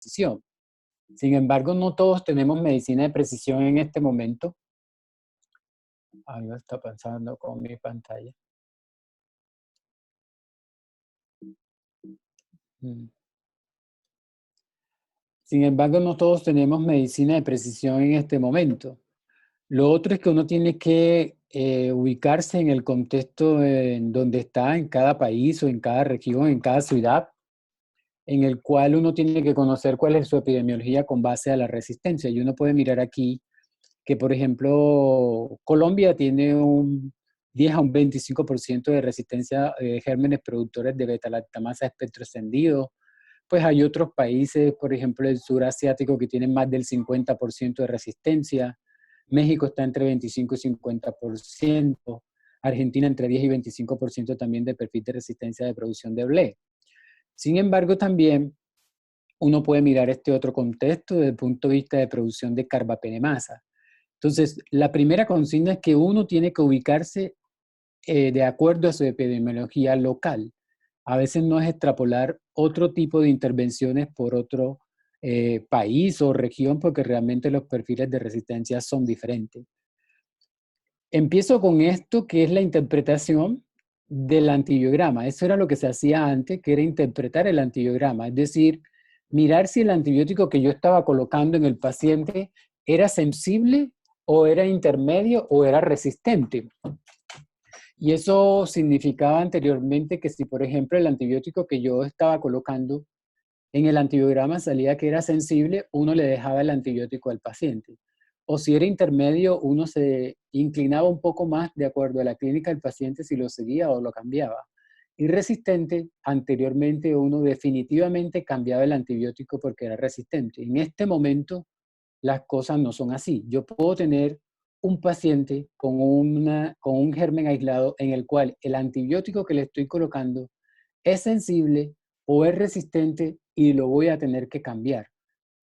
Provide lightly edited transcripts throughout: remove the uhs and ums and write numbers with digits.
precisión. Sin embargo, no todos tenemos medicina de precisión en este momento. Algo está pasando con mi pantalla. Sin embargo, no todos tenemos medicina de precisión en este momento. Lo otro es que uno tiene que ubicarse en el contexto en donde está, en cada país o en cada región, en cada ciudad, en el cual uno tiene que conocer cuál es su epidemiología con base a la resistencia. Y uno puede mirar aquí que, por ejemplo, Colombia tiene un 10 a un 25% de resistencia de gérmenes productores de beta-lactamasa espectro extendido. Pues hay otros países, por ejemplo, el sur asiático, que tienen más del 50% de resistencia. México está entre 25 y 50%. Argentina entre 10 y 25% también de perfil de resistencia de producción de blé. Sin embargo, también uno puede mirar este otro contexto desde el punto de vista de producción de carbapenemasa. Entonces, la primera consigna es que uno tiene que ubicarse de acuerdo a su epidemiología local. A veces no es extrapolar otro tipo de intervenciones por otro país o región, porque realmente los perfiles de resistencia son diferentes. Empiezo con esto, que es la interpretación del antibiograma. Eso era lo que se hacía antes, que era interpretar el antibiograma, es decir, mirar si el antibiótico que yo estaba colocando en el paciente era sensible o era intermedio o era resistente. Y eso significaba anteriormente que si, por ejemplo, el antibiótico que yo estaba colocando en el antibiograma salía que era sensible, uno le dejaba el antibiótico al paciente. O si era intermedio, uno se inclinaba un poco más de acuerdo a la clínica del paciente si lo seguía o lo cambiaba. Y resistente, anteriormente uno definitivamente cambiaba el antibiótico porque era resistente. En este momento las cosas no son así. Yo puedo tener un paciente con un germen aislado en el cual el antibiótico que le estoy colocando es sensible o es resistente y lo voy a tener que cambiar.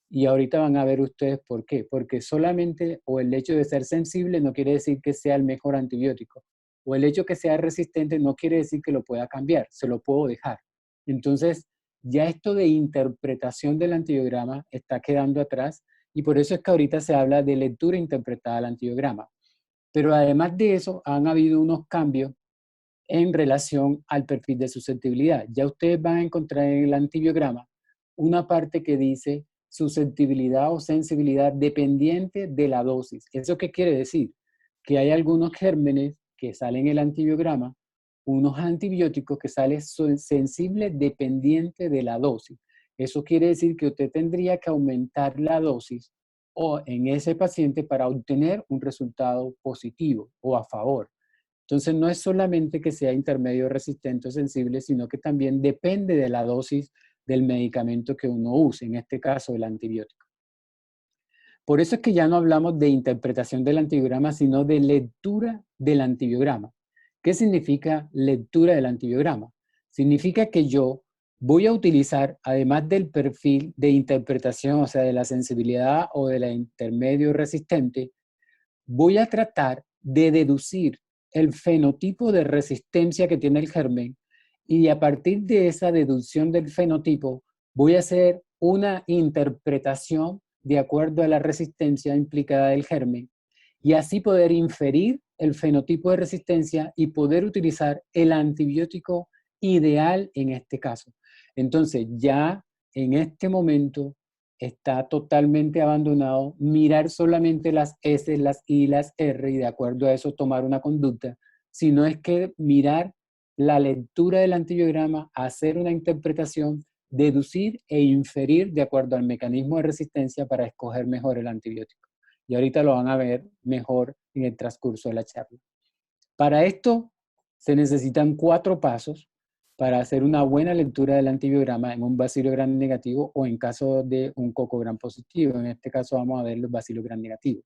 Y ahorita van a ver ustedes por qué. Porque solamente o el hecho de ser sensible no quiere decir que sea el mejor antibiótico. O el hecho que sea resistente no quiere decir que lo pueda cambiar, se lo puedo dejar. Entonces, ya esto de interpretación del antibiograma está quedando atrás y por eso es que ahorita se habla de lectura interpretada del antibiograma. Pero además de eso, han habido unos cambios en relación al perfil de susceptibilidad. Ya ustedes van a encontrar en el antibiograma una parte que dice susceptibilidad o sensibilidad dependiente de la dosis. ¿Eso qué quiere decir? Que hay algunos gérmenes que salen en el antibiograma, unos antibióticos que salen sensibles dependiente de la dosis. Eso quiere decir que usted tendría que aumentar la dosis o en ese paciente para obtener un resultado positivo o a favor. Entonces, no es solamente que sea intermedio resistente o sensible, sino que también depende de la dosis del medicamento que uno use, en este caso el antibiótico. Por eso es que ya no hablamos de interpretación del antibiograma, sino de lectura del antibiograma. ¿Qué significa lectura del antibiograma? Significa que yo voy a utilizar, además del perfil de interpretación, o sea, de la sensibilidad o de la intermedio resistente, voy a tratar de deducir el fenotipo de resistencia que tiene el germen y a partir de esa deducción del fenotipo voy a hacer una interpretación de acuerdo a la resistencia implicada del germen y así poder inferir el fenotipo de resistencia y poder utilizar el antibiótico ideal en este caso. Entonces ya en este momento está totalmente abandonado mirar solamente las S, las I, las R y de acuerdo a eso tomar una conducta, sino es que mirar la lectura del antibiograma, hacer una interpretación, deducir e inferir de acuerdo al mecanismo de resistencia para escoger mejor el antibiótico. Y ahorita lo van a ver mejor en el transcurso de la charla. Para esto se necesitan 4 pasos para hacer una buena lectura del antibiograma en un bacilo gram negativo o en caso de un coco gram positivo. En este caso vamos a ver los bacilos gram negativos.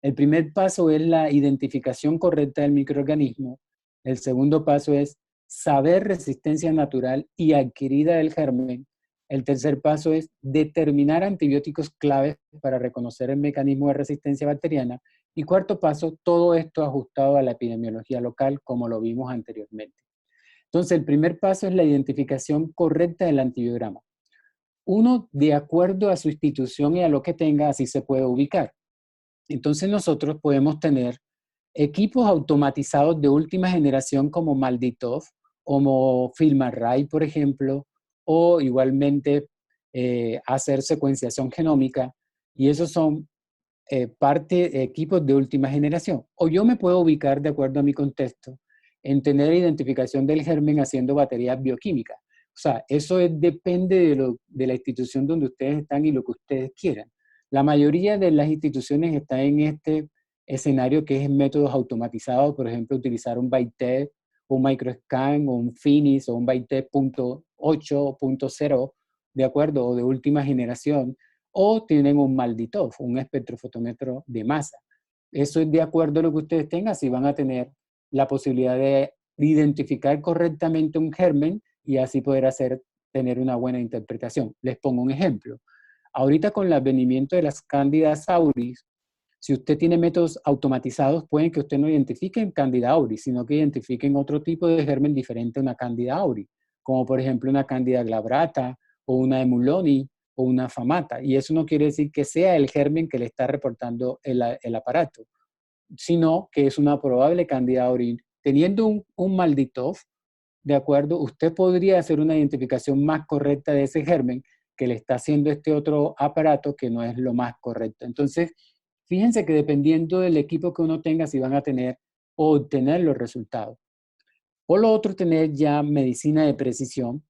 El primer paso es la identificación correcta del microorganismo. El segundo paso es saber resistencia natural y adquirida del germen. El tercer paso es determinar antibióticos claves para reconocer el mecanismo de resistencia bacteriana. Y cuarto paso, todo esto ajustado a la epidemiología local, como lo vimos anteriormente. Entonces, el primer paso es la identificación correcta del antibiograma. uno, de acuerdo a su institución y a lo que tenga, así se puede ubicar. Entonces nosotros podemos tener equipos automatizados de última generación como Malditov, como FilmArray, por ejemplo, o igualmente hacer secuenciación genómica, y esos son equipos de última generación. O yo me puedo ubicar, de acuerdo a mi contexto, en tener identificación del germen haciendo baterías bioquímicas. O sea, eso depende de la institución donde ustedes están y lo que ustedes quieran. La mayoría de las instituciones están en este escenario que es en métodos automatizados, por ejemplo, utilizar un ByteDance, un Microscan, o un Finis, o un ByteDance 8.0, ¿de acuerdo? O de última generación, o tienen un Malditov, un espectrofotómetro de masa. Eso es de acuerdo a lo que ustedes tengan, si van a tener la posibilidad de identificar correctamente un germen y así poder tener una buena interpretación. Les pongo un ejemplo. Ahorita con el advenimiento de las Candidas auris, si usted tiene métodos automatizados, pueden que usted no identifique Candida auris, sino que identifiquen otro tipo de germen diferente a una Candida auris, como por ejemplo una Candida glabrata o una Emuloni o una Famata. Y eso no quiere decir que sea el germen que le está reportando el aparato, sino que es una probable Candida auris. Teniendo un Malditov, ¿de acuerdo? Usted podría hacer una identificación más correcta de ese germen que le está haciendo este otro aparato que no es lo más correcto. Entonces, fíjense que dependiendo del equipo que uno tenga, si van a tener o obtener los resultados. O lo otro, tener ya medicina de precisión,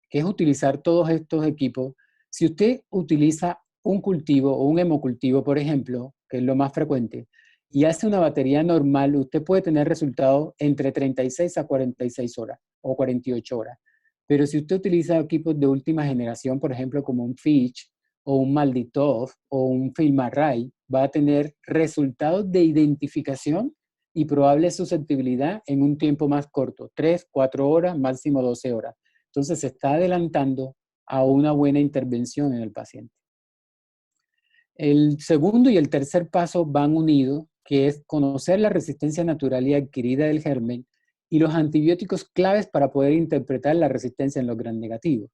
que es utilizar todos estos equipos. Si usted utiliza un cultivo o un hemocultivo, por ejemplo, que es lo más frecuente, y hace una batería normal, usted puede tener resultados entre 36 a 46 horas o 48 horas. Pero si usted utiliza equipos de última generación, por ejemplo, como un Fitch o un Malditov o un FilmArray, va a tener resultados de identificación y probable susceptibilidad en un tiempo más corto, 3, 4 horas, máximo 12 horas. Entonces se está adelantando a una buena intervención en el paciente. El segundo y el tercer paso van unidos, que es conocer la resistencia natural y adquirida del germen y los antibióticos claves para poder interpretar la resistencia en los gram negativos.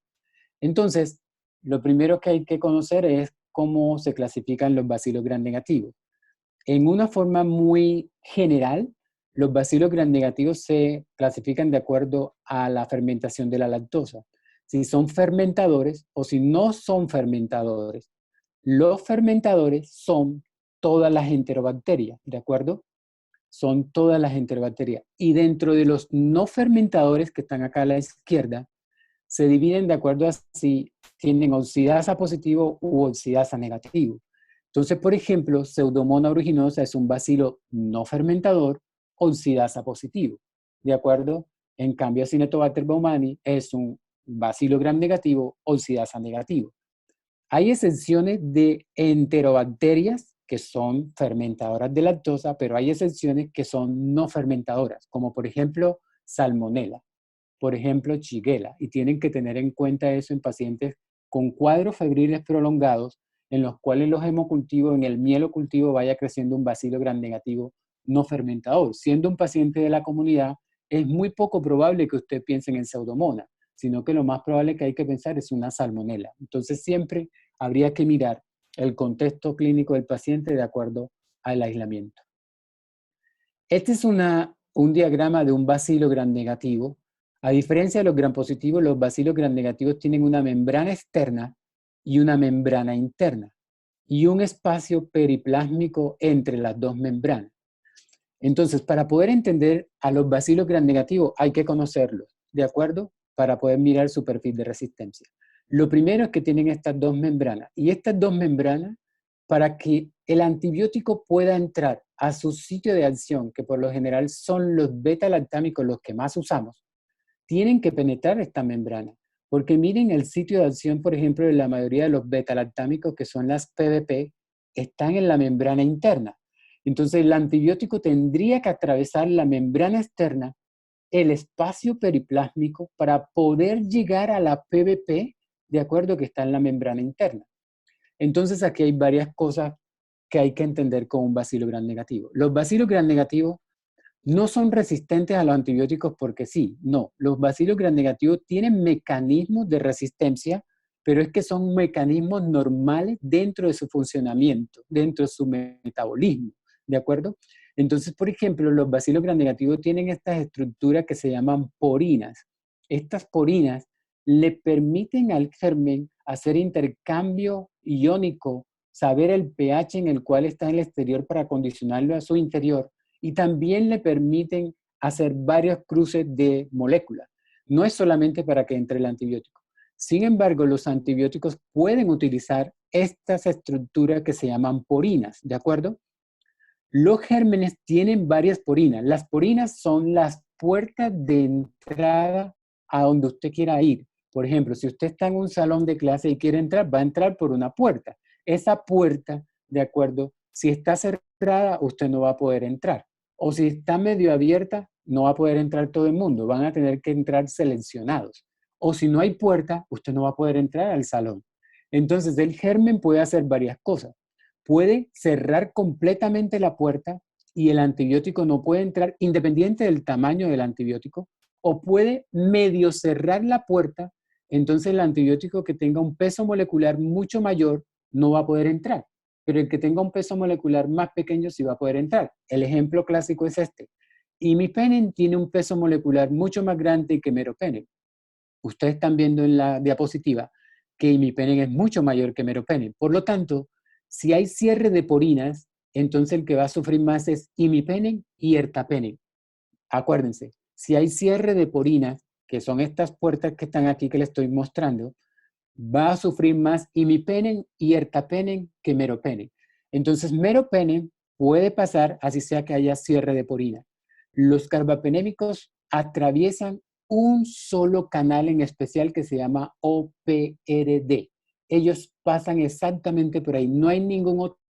Entonces, lo primero que hay que conocer es cómo se clasifican los bacilos gram negativos. En una forma muy general, los bacilos gram negativos se clasifican de acuerdo a la fermentación de la lactosa. Si son fermentadores o si no son fermentadores. Los fermentadores son todas las enterobacterias, ¿de acuerdo? Son todas las enterobacterias. Y dentro de los no fermentadores, que están acá a la izquierda, se dividen de acuerdo a si tienen oxidasa positivo u oxidasa negativo. Entonces, por ejemplo, Pseudomonas aeruginosa es un bacilo no fermentador, oxidasa positivo, ¿de acuerdo? En cambio, Acinetobacter baumannii es un bacilo gram negativo, oxidasa negativo. Hay excepciones de enterobacterias que son fermentadoras de lactosa, pero hay excepciones que son no fermentadoras, como por ejemplo Salmonella, por ejemplo Shigella, y tienen que tener en cuenta eso en pacientes con cuadros febriles prolongados en los cuales los hemocultivos, en el mielocultivo vaya creciendo un bacilo gram negativo no fermentador. Siendo un paciente de la comunidad, es muy poco probable que usted piense en Pseudomonas, sino que lo más probable que hay que pensar es una Salmonella. Entonces siempre habría que mirar el contexto clínico del paciente de acuerdo al aislamiento. Este es un diagrama de un bacilo gram negativo. A diferencia de los gram positivos, los bacilos gram negativos tienen una membrana externa y una membrana interna y un espacio periplásmico entre las dos membranas. Entonces, para poder entender a los bacilos gram negativos hay que conocerlos, ¿de acuerdo? Para poder mirar su perfil de resistencia. Lo primero es que tienen estas dos membranas. Y estas dos membranas, para que el antibiótico pueda entrar a su sitio de acción, que por lo general son los beta-lactámicos los que más usamos, tienen que penetrar esta membrana. Porque miren el sitio de acción, por ejemplo, de la mayoría de los beta-lactámicos, que son las PDP, están en la membrana interna. Entonces, el antibiótico tendría que atravesar la membrana externa, el espacio periplásmico, para poder llegar a la PBP, de acuerdo, que está en la membrana interna. Entonces, aquí hay varias cosas que hay que entender con un bacilo gram negativo. Los bacilos gram negativos no son resistentes a los antibióticos porque sí, no. Los bacilos gram negativos tienen mecanismos de resistencia pero es que son mecanismos normales dentro de su funcionamiento, dentro de su metabolismo, ¿de acuerdo? Entonces, por ejemplo, los bacilos gramnegativos tienen estas estructuras que se llaman porinas. Estas porinas le permiten al germen hacer intercambio iónico, saber el pH en el cual está en el exterior para condicionarlo a su interior, y también le permiten hacer varios cruces de moléculas. No es solamente para que entre el antibiótico. Sin embargo, los antibióticos pueden utilizar estas estructuras que se llaman porinas, ¿de acuerdo? Los gérmenes tienen varias porinas. Las porinas son las puertas de entrada a donde usted quiera ir. Por ejemplo, si usted está en un salón de clase y quiere entrar, va a entrar por una puerta. Esa puerta, de acuerdo, si está cerrada, usted no va a poder entrar. O si está medio abierta, no va a poder entrar todo el mundo. Van a tener que entrar seleccionados. O si no hay puerta, usted no va a poder entrar al salón. Entonces, el germen puede hacer varias cosas. Puede cerrar completamente la puerta y el antibiótico no puede entrar independiente del tamaño del antibiótico, o puede medio cerrar la puerta, entonces el antibiótico que tenga un peso molecular mucho mayor no va a poder entrar, pero el que tenga un peso molecular más pequeño sí va a poder entrar. El ejemplo clásico es este. Imipenem tiene un peso molecular mucho más grande que meropenem. Ustedes están viendo en la diapositiva que imipenem es mucho mayor que meropenem. Por lo tanto, si hay cierre de porinas, entonces el que va a sufrir más es imipenem y ertapenem. Acuérdense, si hay cierre de porinas, que son estas puertas que están aquí que les estoy mostrando, va a sufrir más imipenem y ertapenem que meropenem. Entonces, meropenem puede pasar así sea que haya cierre de porina. Los carbapenémicos atraviesan un solo canal en especial que se llama OPRD. Ellos pasan exactamente por ahí. No hay ningún otro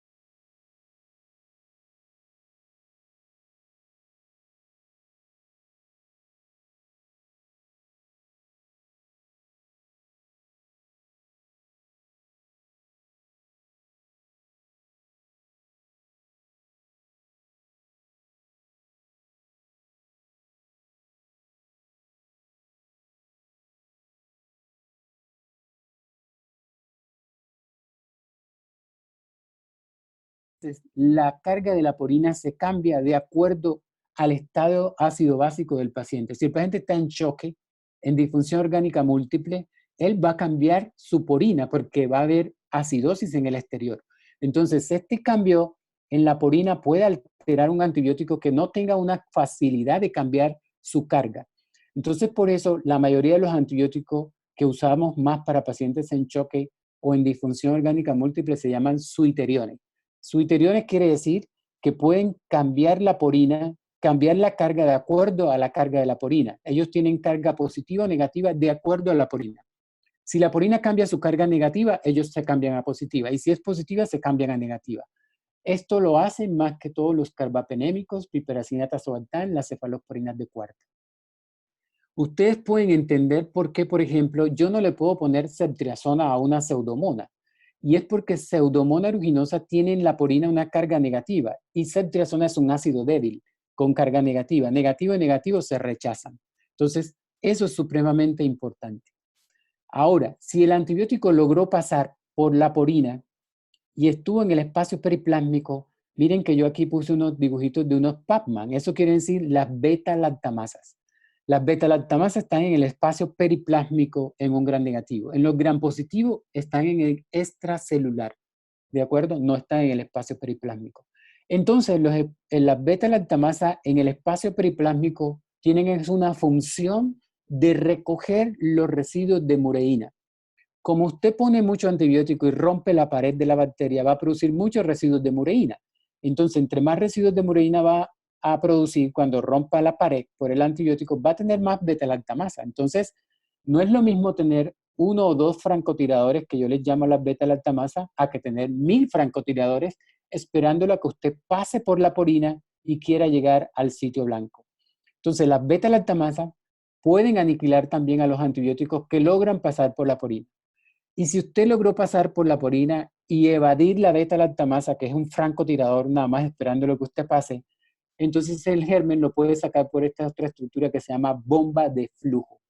la carga de la porina se cambia de acuerdo al estado ácido básico del paciente. Si el paciente está en choque, en disfunción orgánica múltiple, él va a cambiar su porina porque va a haber acidosis en el exterior. Entonces, este cambio en la porina puede alterar un antibiótico que no tenga una facilidad de cambiar su carga. Entonces, por eso, la mayoría de los antibióticos que usamos más para pacientes en choque o en disfunción orgánica múltiple se llaman suiteriones. Suiteriones quiere decir que pueden cambiar la porina, cambiar la carga de acuerdo a la carga de la porina. Ellos tienen carga positiva o negativa de acuerdo a la porina. Si la porina cambia su carga negativa, ellos se cambian a positiva. Y si es positiva, se cambian a negativa. Esto lo hacen más que todos los carbapenémicos, piperacina tazobactam, las cefalosporinas de cuarta. Ustedes pueden entender por qué, por ejemplo, yo no le puedo poner ceftriaxona a una pseudomona. Y es porque pseudomonas aeruginosa tiene en la porina una carga negativa y ceftriaxona es un ácido débil con carga negativa. Negativo y negativo se rechazan. Entonces, eso es supremamente importante. Ahora, si el antibiótico logró pasar por la porina y estuvo en el espacio periplásmico, miren que yo aquí puse unos dibujitos de unos Pacman. Eso quiere decir las beta-lactamasas. Las beta-lactamasas están en el espacio periplásmico en un gran negativo. En los gran positivos están en el extracelular, ¿de acuerdo? No están en el espacio periplásmico. Entonces, las beta-lactamasas en el espacio periplásmico tienen una función de recoger los residuos de mureína. Como usted pone mucho antibiótico y rompe la pared de la bacteria, va a producir muchos residuos de mureína. Entonces, entre más residuos de mureína va a producir cuando rompa la pared por el antibiótico, va a tener más beta-lactamasa. Entonces, no es lo mismo tener 1 o 2 francotiradores, que yo les llamo las beta-lactamasa, a que tener 1000 francotiradores esperándolo a que usted pase por la porina y quiera llegar al sitio blanco. Entonces, las beta-lactamasa pueden aniquilar también a los antibióticos que logran pasar por la porina. Y si usted logró pasar por la porina y evadir la beta-lactamasa, que es un francotirador nada más esperando lo que usted pase, entonces el germen lo puede sacar por esta otra estructura que se llama bomba de flujo.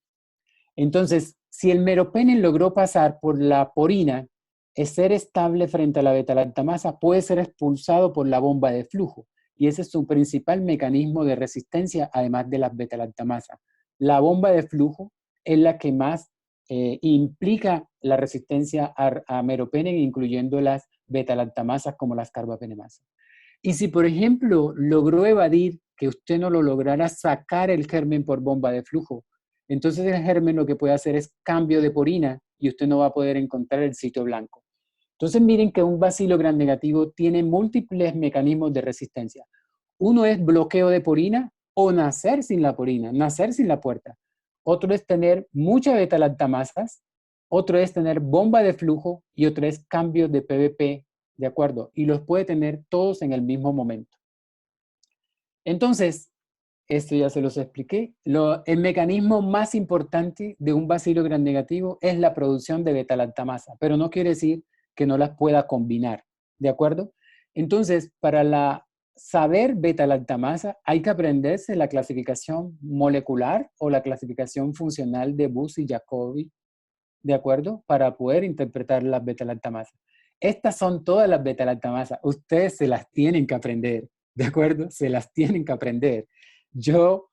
Entonces, Si el meropenem logró pasar por la porina, es ser estable frente a la beta-lactamasa, puede ser expulsado por la bomba de flujo. Y ese es su principal mecanismo de resistencia, además de las beta-lactamasas. La bomba de flujo es la que más implica la resistencia a meropenem, incluyendo las beta-lactamasas como las carbapenemasas. Y si, por ejemplo, logró evadir que usted no lo lograra sacar el germen por bomba de flujo, entonces el germen lo que puede hacer es cambio de porina y usted no va a poder encontrar el sitio blanco. Entonces miren que un bacilo gram negativo tiene múltiples mecanismos de resistencia. Uno es bloqueo de porina o nacer sin la porina, nacer sin la puerta. Otro es tener mucha beta-lactamasas, otro es tener bomba de flujo y otro es cambio de PBP, ¿de acuerdo? Y los puede tener todos en el mismo momento. Entonces, esto ya se los expliqué. El mecanismo más importante de un bacilo gram negativo es la producción de beta-lactamasa, pero no quiere decir que no las pueda combinar, ¿de acuerdo? Entonces, para saber beta-lactamasa hay que aprenderse la clasificación molecular o la clasificación funcional de Buss y Jacobi, ¿de acuerdo? Para poder interpretar las beta-lactamasas. Estas son todas las beta-lactamasas. Ustedes se las tienen que aprender, ¿de acuerdo? Se las tienen que aprender. Yo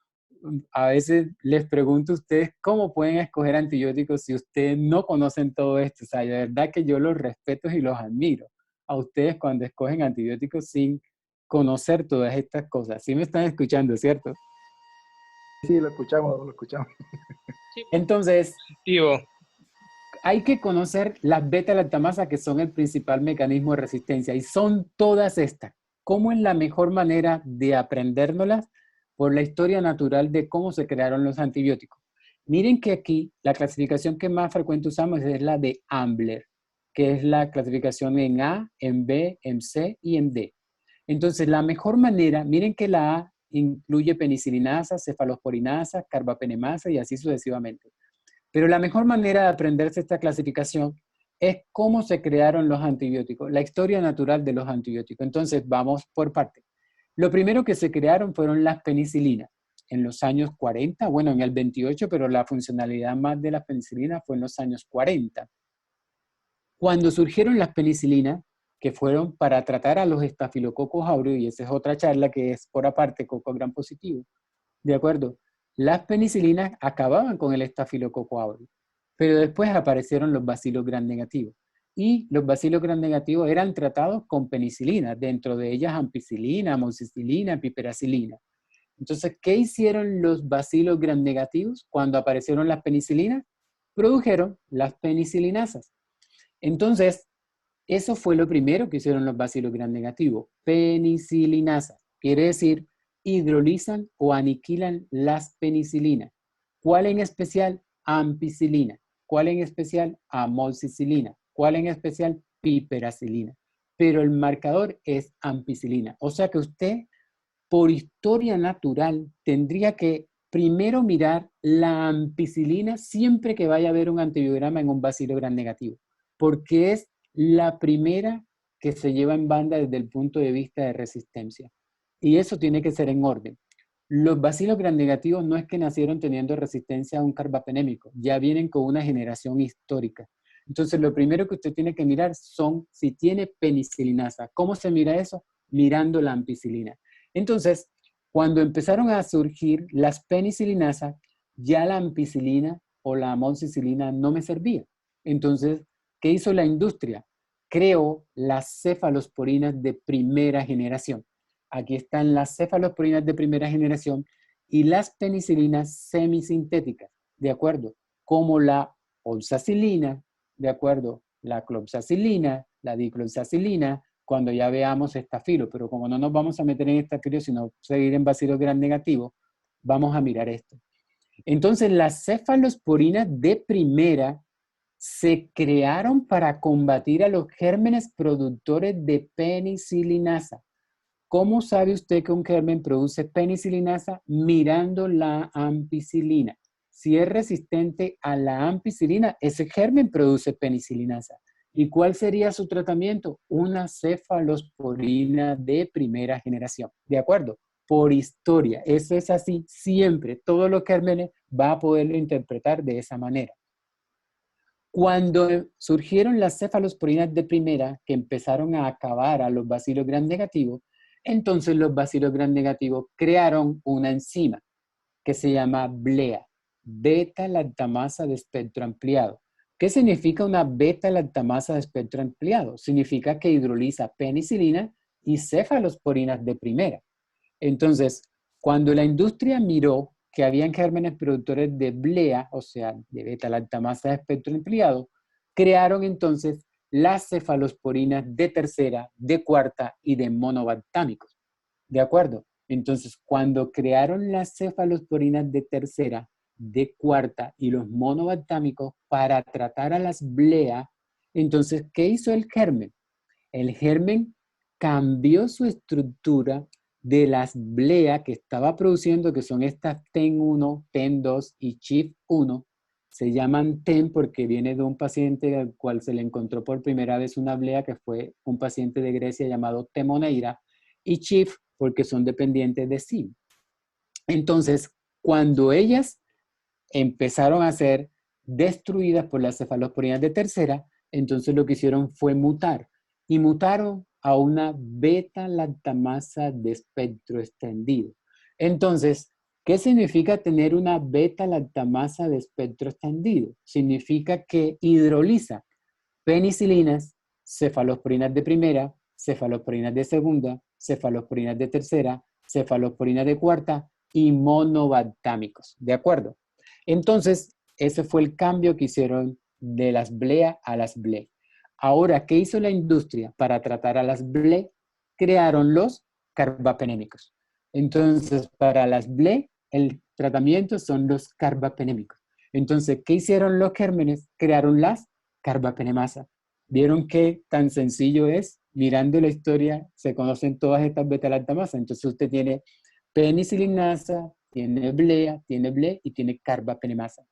a veces les pregunto a ustedes cómo pueden escoger antibióticos si ustedes no conocen todo esto. O sea, de verdad que yo los respeto y los admiro a ustedes cuando escogen antibióticos sin conocer todas estas cosas. Sí me están escuchando, ¿cierto? Sí, lo escuchamos, lo escuchamos. Entonces, Positivo. hay que conocer las beta-lactamasas, que son el principal mecanismo de resistencia, y son todas estas. ¿Cómo es la mejor manera de aprendérnoslas? Por la historia natural de cómo se crearon los antibióticos. Miren que aquí la clasificación que más frecuente usamos es la de Ambler, que es la clasificación en A, en B, en C y en D. Entonces, la mejor manera, miren que la A incluye penicilinasa, cefalosporinasa, carbapenemasa y así sucesivamente. Pero la mejor manera de aprenderse esta clasificación es cómo se crearon los antibióticos, la historia natural de los antibióticos. Entonces, vamos por partes. Lo primero que se crearon fueron las penicilinas en los años 40, bueno, en el 28, pero la funcionalidad más de las penicilinas fue en los años 40. Cuando surgieron las penicilinas, que fueron para tratar a los estafilococos aureus, y esa es otra charla que es por aparte, coco gram positivo, ¿de acuerdo? Las penicilinas acababan con el estafilococo aureus, pero después aparecieron los bacilos gram negativos. Y los bacilos gram negativos eran tratados con penicilina, dentro de ellas ampicilina, amoxicilina, piperacilina. Entonces, ¿qué hicieron los bacilos gram negativos cuando aparecieron las penicilinas? Produjeron las penicilinasas. Entonces, eso fue lo primero que hicieron los bacilos gram negativos, penicilinasa. Quiere decir, hidrolizan o aniquilan las penicilinas. ¿Cuál en especial? Ampicilina. ¿Cuál en especial? Amoxicilina. ¿Cuál en especial? Piperacilina. Pero el marcador es ampicilina. O sea que usted, por historia natural, tendría que primero mirar la ampicilina siempre que vaya a ver un antibiograma en un bacilo gram negativo, porque es la primera que se lleva en banda desde el punto de vista de resistencia. Y eso tiene que ser en orden. Los bacilos gram negativos no es que nacieron teniendo resistencia a un carbapenémico, ya vienen con una generación histórica. Entonces, lo primero que usted tiene que mirar son si tiene penicilinasa. ¿Cómo se mira eso? Mirando la ampicilina. Entonces, cuando empezaron a surgir las penicilinasas, ya la ampicilina o la amoxicilina no me servía. Entonces, ¿qué hizo la industria? Creó las cefalosporinas de primera generación. Aquí están las cefalosporinas de primera generación y las penicilinas semisintéticas, ¿de acuerdo? Como la oxacilina, ¿de acuerdo? La clopsacilina, la dicloxacilina, cuando ya veamos estafilo, pero como no nos vamos a meter en estafilo, sino seguir en bacilos gram negativos, vamos a mirar esto. Entonces, las cefalosporinas de primera se crearon para combatir a los gérmenes productores de penicilinasa. ¿Cómo sabe usted que un germen produce penicilinasa? Mirando la ampicilina. Si es resistente a la ampicilina, ese germen produce penicilinasa. ¿Y cuál sería su tratamiento? Una cefalosporina de primera generación. ¿De acuerdo? Por historia. Eso es así siempre. Todos los gérmenes va a poderlo interpretar de esa manera. Cuando surgieron las cefalosporinas de primera, que empezaron a acabar a los bacilos gram negativos, entonces los bacilos gram negativos crearon una enzima que se llama BLEA, beta-lactamasa de espectro ampliado. ¿Qué significa una beta-lactamasa de espectro ampliado? Significa que hidroliza penicilina y cefalosporinas de primera. Entonces, cuando la industria miró que habían gérmenes productores de BLEA, o sea, de beta-lactamasa de espectro ampliado, crearon entonces las cefalosporinas de tercera, de cuarta y de monobaltámicos. ¿De acuerdo? Entonces, cuando crearon las cefalosporinas de tercera, de cuarta y los monobaltámicos para tratar a las BLEA, entonces, ¿qué hizo el germen? El germen cambió su estructura de las BLEA que estaba produciendo, que son estas TEN1, TEN2 y CHIF1. Se llaman TEN porque viene de un paciente al cual se le encontró por primera vez una BLEA, que fue un paciente de Grecia llamado Temoneira, y CHIF porque son dependientes de SIM. Entonces, cuando ellas empezaron a ser destruidas por las cefalosporinas de tercera, entonces lo que hicieron fue mutar. Y mutaron a una beta-lactamasa de espectro extendido. Entonces, ¿qué significa tener una beta-lactamasa de espectro extendido? Significa que hidroliza penicilinas, cefalosporinas de primera, cefalosporinas de segunda, cefalosporinas de tercera, cefalosporinas de cuarta y monobaltámicos. ¿De acuerdo? Entonces, ese fue el cambio que hicieron de las BLEA a las BLE. Ahora, ¿qué hizo la industria para tratar a las BLE? Crearon los carbapenémicos. Entonces, para las BLE, el tratamiento son los carbapenémicos. Entonces, ¿qué hicieron los gérmenes? Crearon las carbapenemasa. ¿Vieron qué tan sencillo es? Mirando la historia, se conocen todas estas beta-lactamasas. Entonces, usted tiene penicilinasa, tiene BLEA, tiene BLE y tiene carbapenemasa.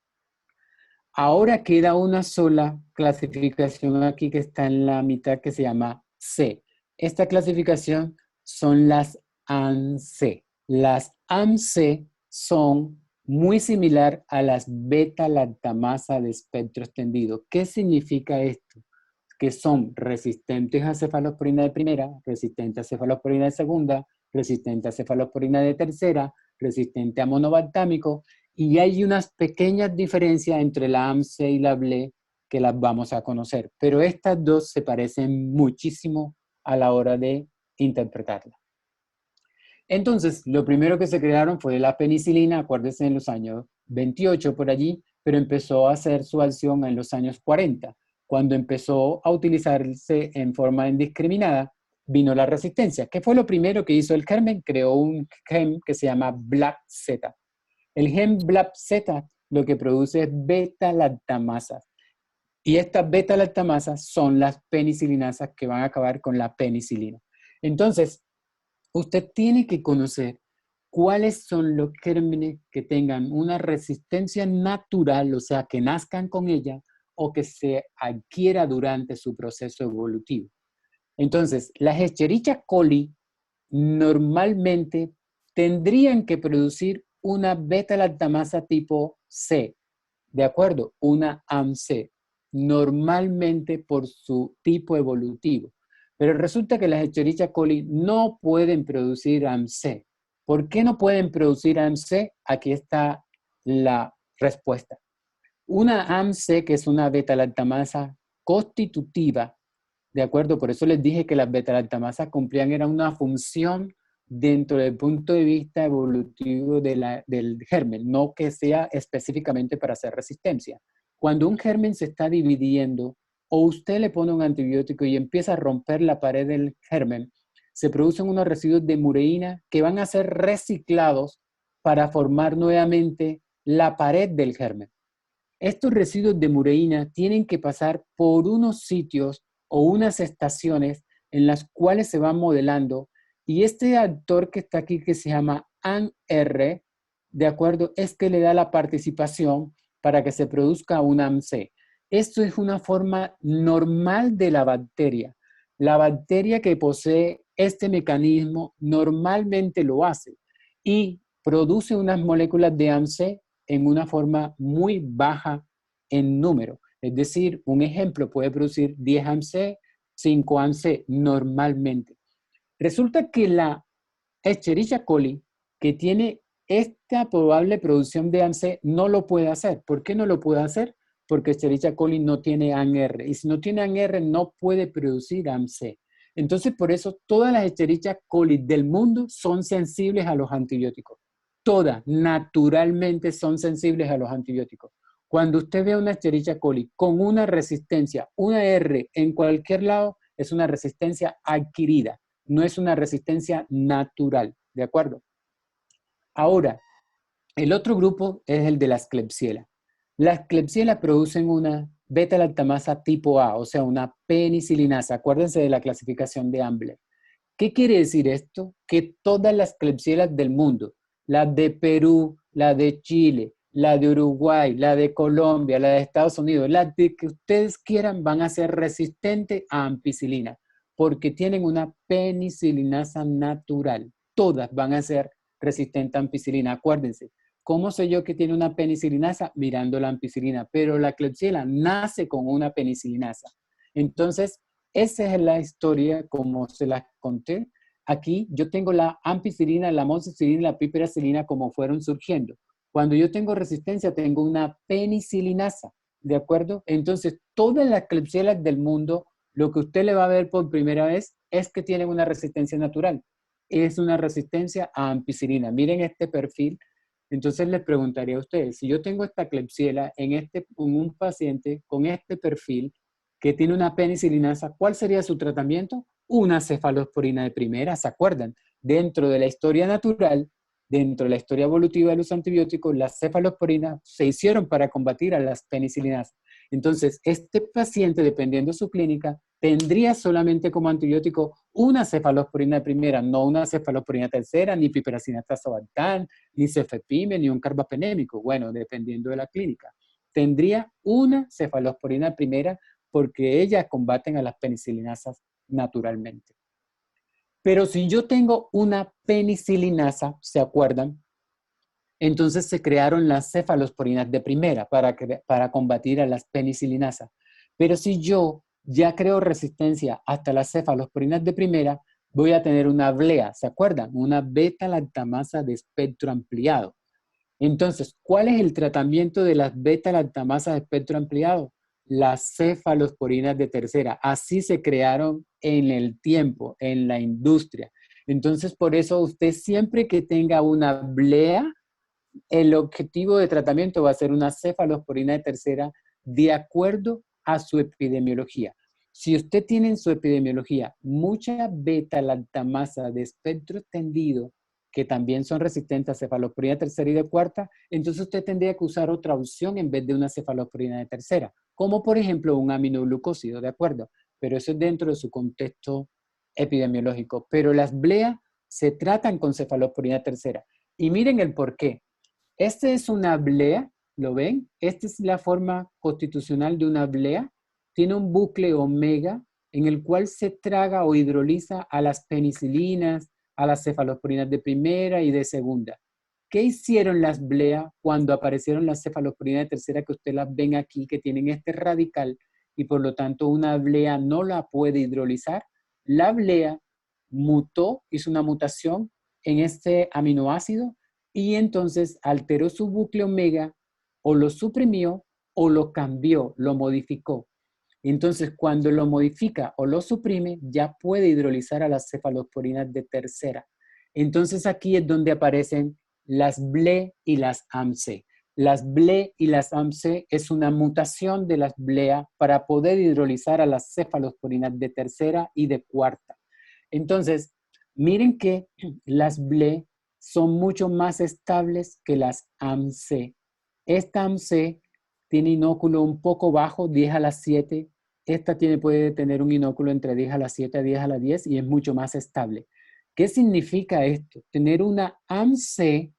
Ahora queda una sola clasificación aquí que está en la mitad que se llama C. Esta clasificación son las ANC. Las ANC son muy similar a las beta-lactamasa de espectro extendido. ¿Qué significa esto? Que son resistentes a cefalosporina de primera, resistentes a cefalosporina de segunda, resistentes a cefalosporina de tercera, resistente a monobaltámico, y hay unas pequeñas diferencias entre la AMC y la BLE que las vamos a conocer, pero estas dos se parecen muchísimo a la hora de interpretarla. Entonces, lo primero que se crearon fue la penicilina, acuérdense en los años 28 por allí, pero empezó a hacer su acción en los años 40. Cuando empezó a utilizarse en forma indiscriminada, vino la resistencia. ¿Qué fue lo primero que hizo el germen? Creó un gen que se llama BLAP-Z. El gen BLAP-Z lo que produce es beta-lactamasas. Y estas beta-lactamasas son las penicilinasas que van a acabar con la penicilina. Entonces, usted tiene que conocer cuáles son los gérmenes que tengan una resistencia natural, o sea, que nazcan con ella o que se adquiera durante su proceso evolutivo. Entonces, las Escherichia coli normalmente tendrían que producir una beta-lactamasa tipo C, ¿de acuerdo? Una AMC, normalmente por su tipo evolutivo. Pero resulta que las Escherichia coli no pueden producir AMC. ¿Por qué no pueden producir AMC? Aquí está la respuesta. Una AMC, que es una beta-lactamasa constitutiva, ¿de acuerdo? Por eso les dije que las beta-lactamasas cumplían era una función dentro del punto de vista evolutivo del germen, no que sea específicamente para hacer resistencia. Cuando un germen se está dividiendo o usted le pone un antibiótico y empieza a romper la pared del germen, se producen unos residuos de mureína que van a ser reciclados para formar nuevamente la pared del germen. Estos residuos de mureína tienen que pasar por unos sitios o unas estaciones en las cuales se van modelando, y este actor que está aquí, que se llama ANR, de acuerdo, es que le da la participación para que se produzca un AMC. Esto es una forma normal de la bacteria. La bacteria que posee este mecanismo normalmente lo hace y produce unas moléculas de AMC en una forma muy baja en número. Es decir, un ejemplo puede producir 10 AMC, 5 AMC normalmente. Resulta que la Escherichia coli, que tiene esta probable producción de AMC, no lo puede hacer. ¿Por qué no lo puede hacer? Porque Escherichia coli no tiene ANR. Y si no tiene ANR, no puede producir AMC. Entonces, por eso, todas las Escherichia coli del mundo son sensibles a los antibióticos. Todas, naturalmente, son sensibles a los antibióticos. Cuando usted ve una Escherichia coli con una resistencia, una R en cualquier lado, es una resistencia adquirida. No es una resistencia natural, ¿de acuerdo? Ahora, el otro grupo es el de las Klebsiella. Las Klebsiella producen una beta-lactamasa tipo A, o sea, una penicilinasa. Acuérdense de la clasificación de Ambler. ¿Qué quiere decir esto? Que todas las Klebsiella del mundo, la de Perú, la de Chile, la de Uruguay, la de Colombia, la de Estados Unidos, la de que ustedes quieran, van a ser resistentes a ampicilina, porque tienen una penicilinasa natural. Todas van a ser resistentes a ampicilina. Acuérdense, ¿cómo sé yo que tiene una penicilinasa? Mirando la ampicilina, pero la Klebsiella nace con una penicilinasa. Entonces, esa es la historia como se la conté. Aquí yo tengo la ampicilina, la amoxicilina y la piperacilina como fueron surgiendo. Cuando yo tengo resistencia, tengo una penicilinasa, ¿de acuerdo? Entonces, todas las Klebsiella del mundo, lo que usted le va a ver por primera vez es que tienen una resistencia natural. Es una resistencia a ampicilina. Miren este perfil. Entonces les preguntaría a ustedes, si yo tengo esta Klebsiella en un paciente con este perfil, que tiene una penicilinasa, ¿cuál sería su tratamiento? Una cefalosporina de primera, ¿se acuerdan? Dentro de la historia natural, dentro de la historia evolutiva de los antibióticos, las cefalosporinas se hicieron para combatir a las penicilinas. Entonces, este paciente, dependiendo de su clínica, tendría solamente como antibiótico una cefalosporina de primera, no una cefalosporina tercera, ni piperacina tazobactam, ni cefepime, ni un carbapenémico. Bueno, dependiendo de la clínica. Tendría una cefalosporina de primera porque ellas combaten a las penicilinasas naturalmente. Pero si yo tengo una penicilinasa, ¿se acuerdan? Entonces se crearon las cefalosporinas de primera para combatir a las penicilinasas. Pero si yo ya creo resistencia hasta las cefalosporinas de primera, voy a tener una blea, ¿se acuerdan? Una beta-lactamasa de espectro ampliado. Entonces, ¿cuál es el tratamiento de las beta-lactamasas de espectro ampliado? Las cefalosporinas de tercera. Así se crearon en el tiempo, en la industria. Entonces, por eso usted siempre que tenga una blea, el objetivo de tratamiento va a ser una cefalosporina de tercera de acuerdo a su epidemiología. Si usted tiene en su epidemiología mucha beta-lactamasa de espectro extendido, que también son resistentes a cefalosporina tercera y de cuarta, entonces usted tendría que usar otra opción en vez de una cefalosporina de tercera, como por ejemplo un aminoglucósido, ¿de acuerdo? Pero eso es dentro de su contexto epidemiológico. Pero las BLEA se tratan con cefalosporina tercera. Y miren el por qué. Esta es una blea, ¿lo ven? Esta es la forma constitucional de una blea. Tiene un bucle omega en el cual se traga o hidroliza a las penicilinas, a las cefalosporinas de primera y de segunda. ¿Qué hicieron las blea cuando aparecieron las cefalosporinas de tercera que ustedes las ven aquí, que tienen este radical y por lo tanto una blea no la puede hidrolizar? La blea mutó, hizo una mutación en este aminoácido y entonces alteró su bucle omega o lo suprimió o lo cambió, lo modificó. Entonces, cuando lo modifica o lo suprime, ya puede hidrolizar a las cefalosporinas de tercera. Entonces, aquí es donde aparecen las BLE y las AMC. Las BLE y las AMC es una mutación de las BLEA para poder hidrolizar a las cefalosporinas de tercera y de cuarta. Entonces, miren que las BLE son mucho más estables que las AMC. Esta AMC tiene inóculo un poco bajo, 10 a la 7. Esta puede tener un inóculo entre 10 a la 7 a 10 a la 10 y es mucho más estable. ¿Qué significa esto? Tener una AMC,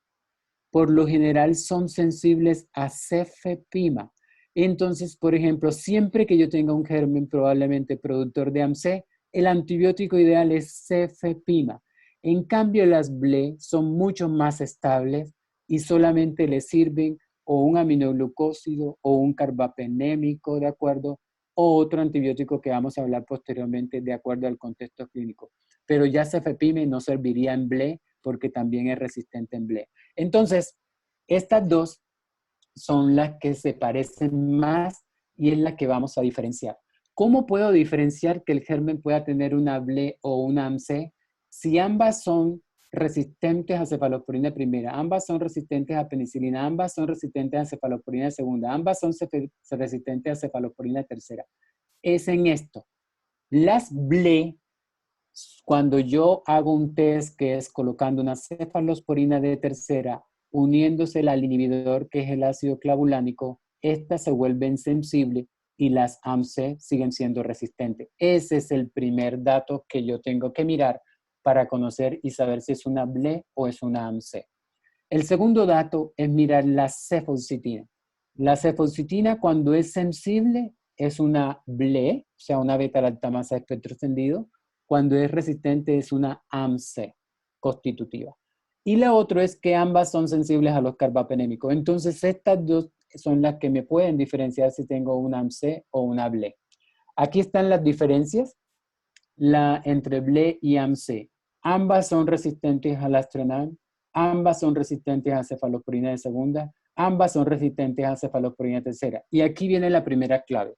por lo general, son sensibles a cefepima. Entonces, por ejemplo, siempre que yo tenga un germen probablemente productor de AMC, el antibiótico ideal es cefepima. En cambio, las BLE son mucho más estables y solamente les sirven o un aminoglucósido, o un carbapenémico, ¿de acuerdo? O otro antibiótico que vamos a hablar posteriormente de acuerdo al contexto clínico. Pero ya cefepime no serviría en BLE porque también es resistente en BLE. Entonces, estas dos son las que se parecen más y es la que vamos a diferenciar. ¿Cómo puedo diferenciar que el germen pueda tener una BLE o una AMC? Si ambas son resistentes a cefalosporina primera, ambas son resistentes a penicilina, ambas son resistentes a cefalosporina segunda, ambas son resistentes a cefalosporina tercera. Es en esto. Las BLE, cuando yo hago un test que es colocando una cefalosporina de tercera, uniéndose al inhibidor que es el ácido clavulánico, estas se vuelven sensibles y las AMC siguen siendo resistentes. Ese es el primer dato que yo tengo que mirar para conocer y saber si es una BLE o es una AMC. El segundo dato es mirar la cefalcitina. La cefalcitina, cuando es sensible, es una BLE, o sea, una beta-lactamasa de espectro extendido. Cuando es resistente, es una AMC constitutiva. Y la otra es que ambas son sensibles a los carbapenémicos. Entonces, estas dos son las que me pueden diferenciar si tengo una AMC o una BLE. Aquí están las diferencias entre BLE y AMC. Ambas son resistentes al astronal, ambas son resistentes a cefalosporina de segunda, ambas son resistentes a cefalosporina tercera. Y aquí viene la primera clave.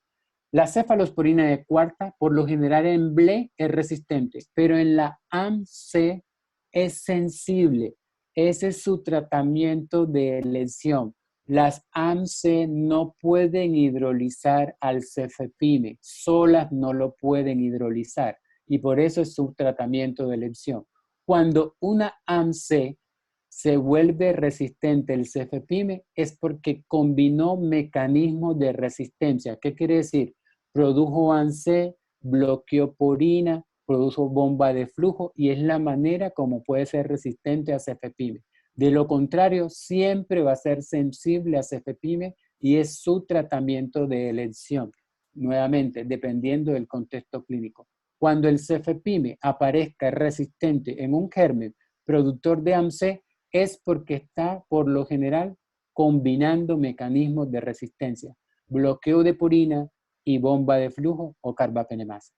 La cefalosporina de cuarta, por lo general en BLE es resistente, pero en la AMC es sensible. Ese es su tratamiento de elección. Las AMC no pueden hidrolizar al cefepime, solas no lo pueden hidrolizar y por eso es su tratamiento de elección. Cuando una AMC se vuelve resistente al cefepime es porque combinó mecanismos de resistencia. ¿Qué quiere decir? Produjo AMC, bloqueó porina, produjo bomba de flujo y es la manera como puede ser resistente a cefepime. De lo contrario, siempre va a ser sensible a cefepime y es su tratamiento de elección. Nuevamente, dependiendo del contexto clínico. Cuando el cefepime aparezca resistente en un germen productor de AMC, es porque está, por lo general, combinando mecanismos de resistencia, bloqueo de purina y bomba de flujo o carbapenemasa.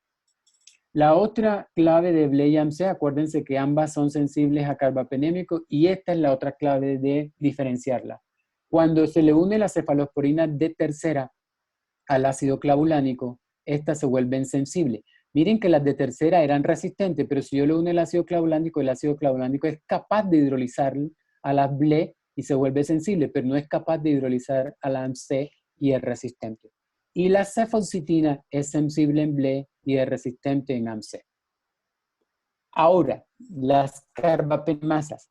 La otra clave de BLE y AMC, acuérdense que ambas son sensibles a carbapenémico y esta es la otra clave de diferenciarla. Cuando se le une la cefalosporina de tercera al ácido clavulánico, estas se vuelven sensibles. Miren que las de tercera eran resistentes, pero si yo le uno el ácido clavulánico es capaz de hidrolizar a las BLE y se vuelve sensible, pero no es capaz de hidrolizar a la AMC y es resistente. Y la cefalcitina es sensible en BLE y es resistente en AMC. Ahora, las carbapenemasas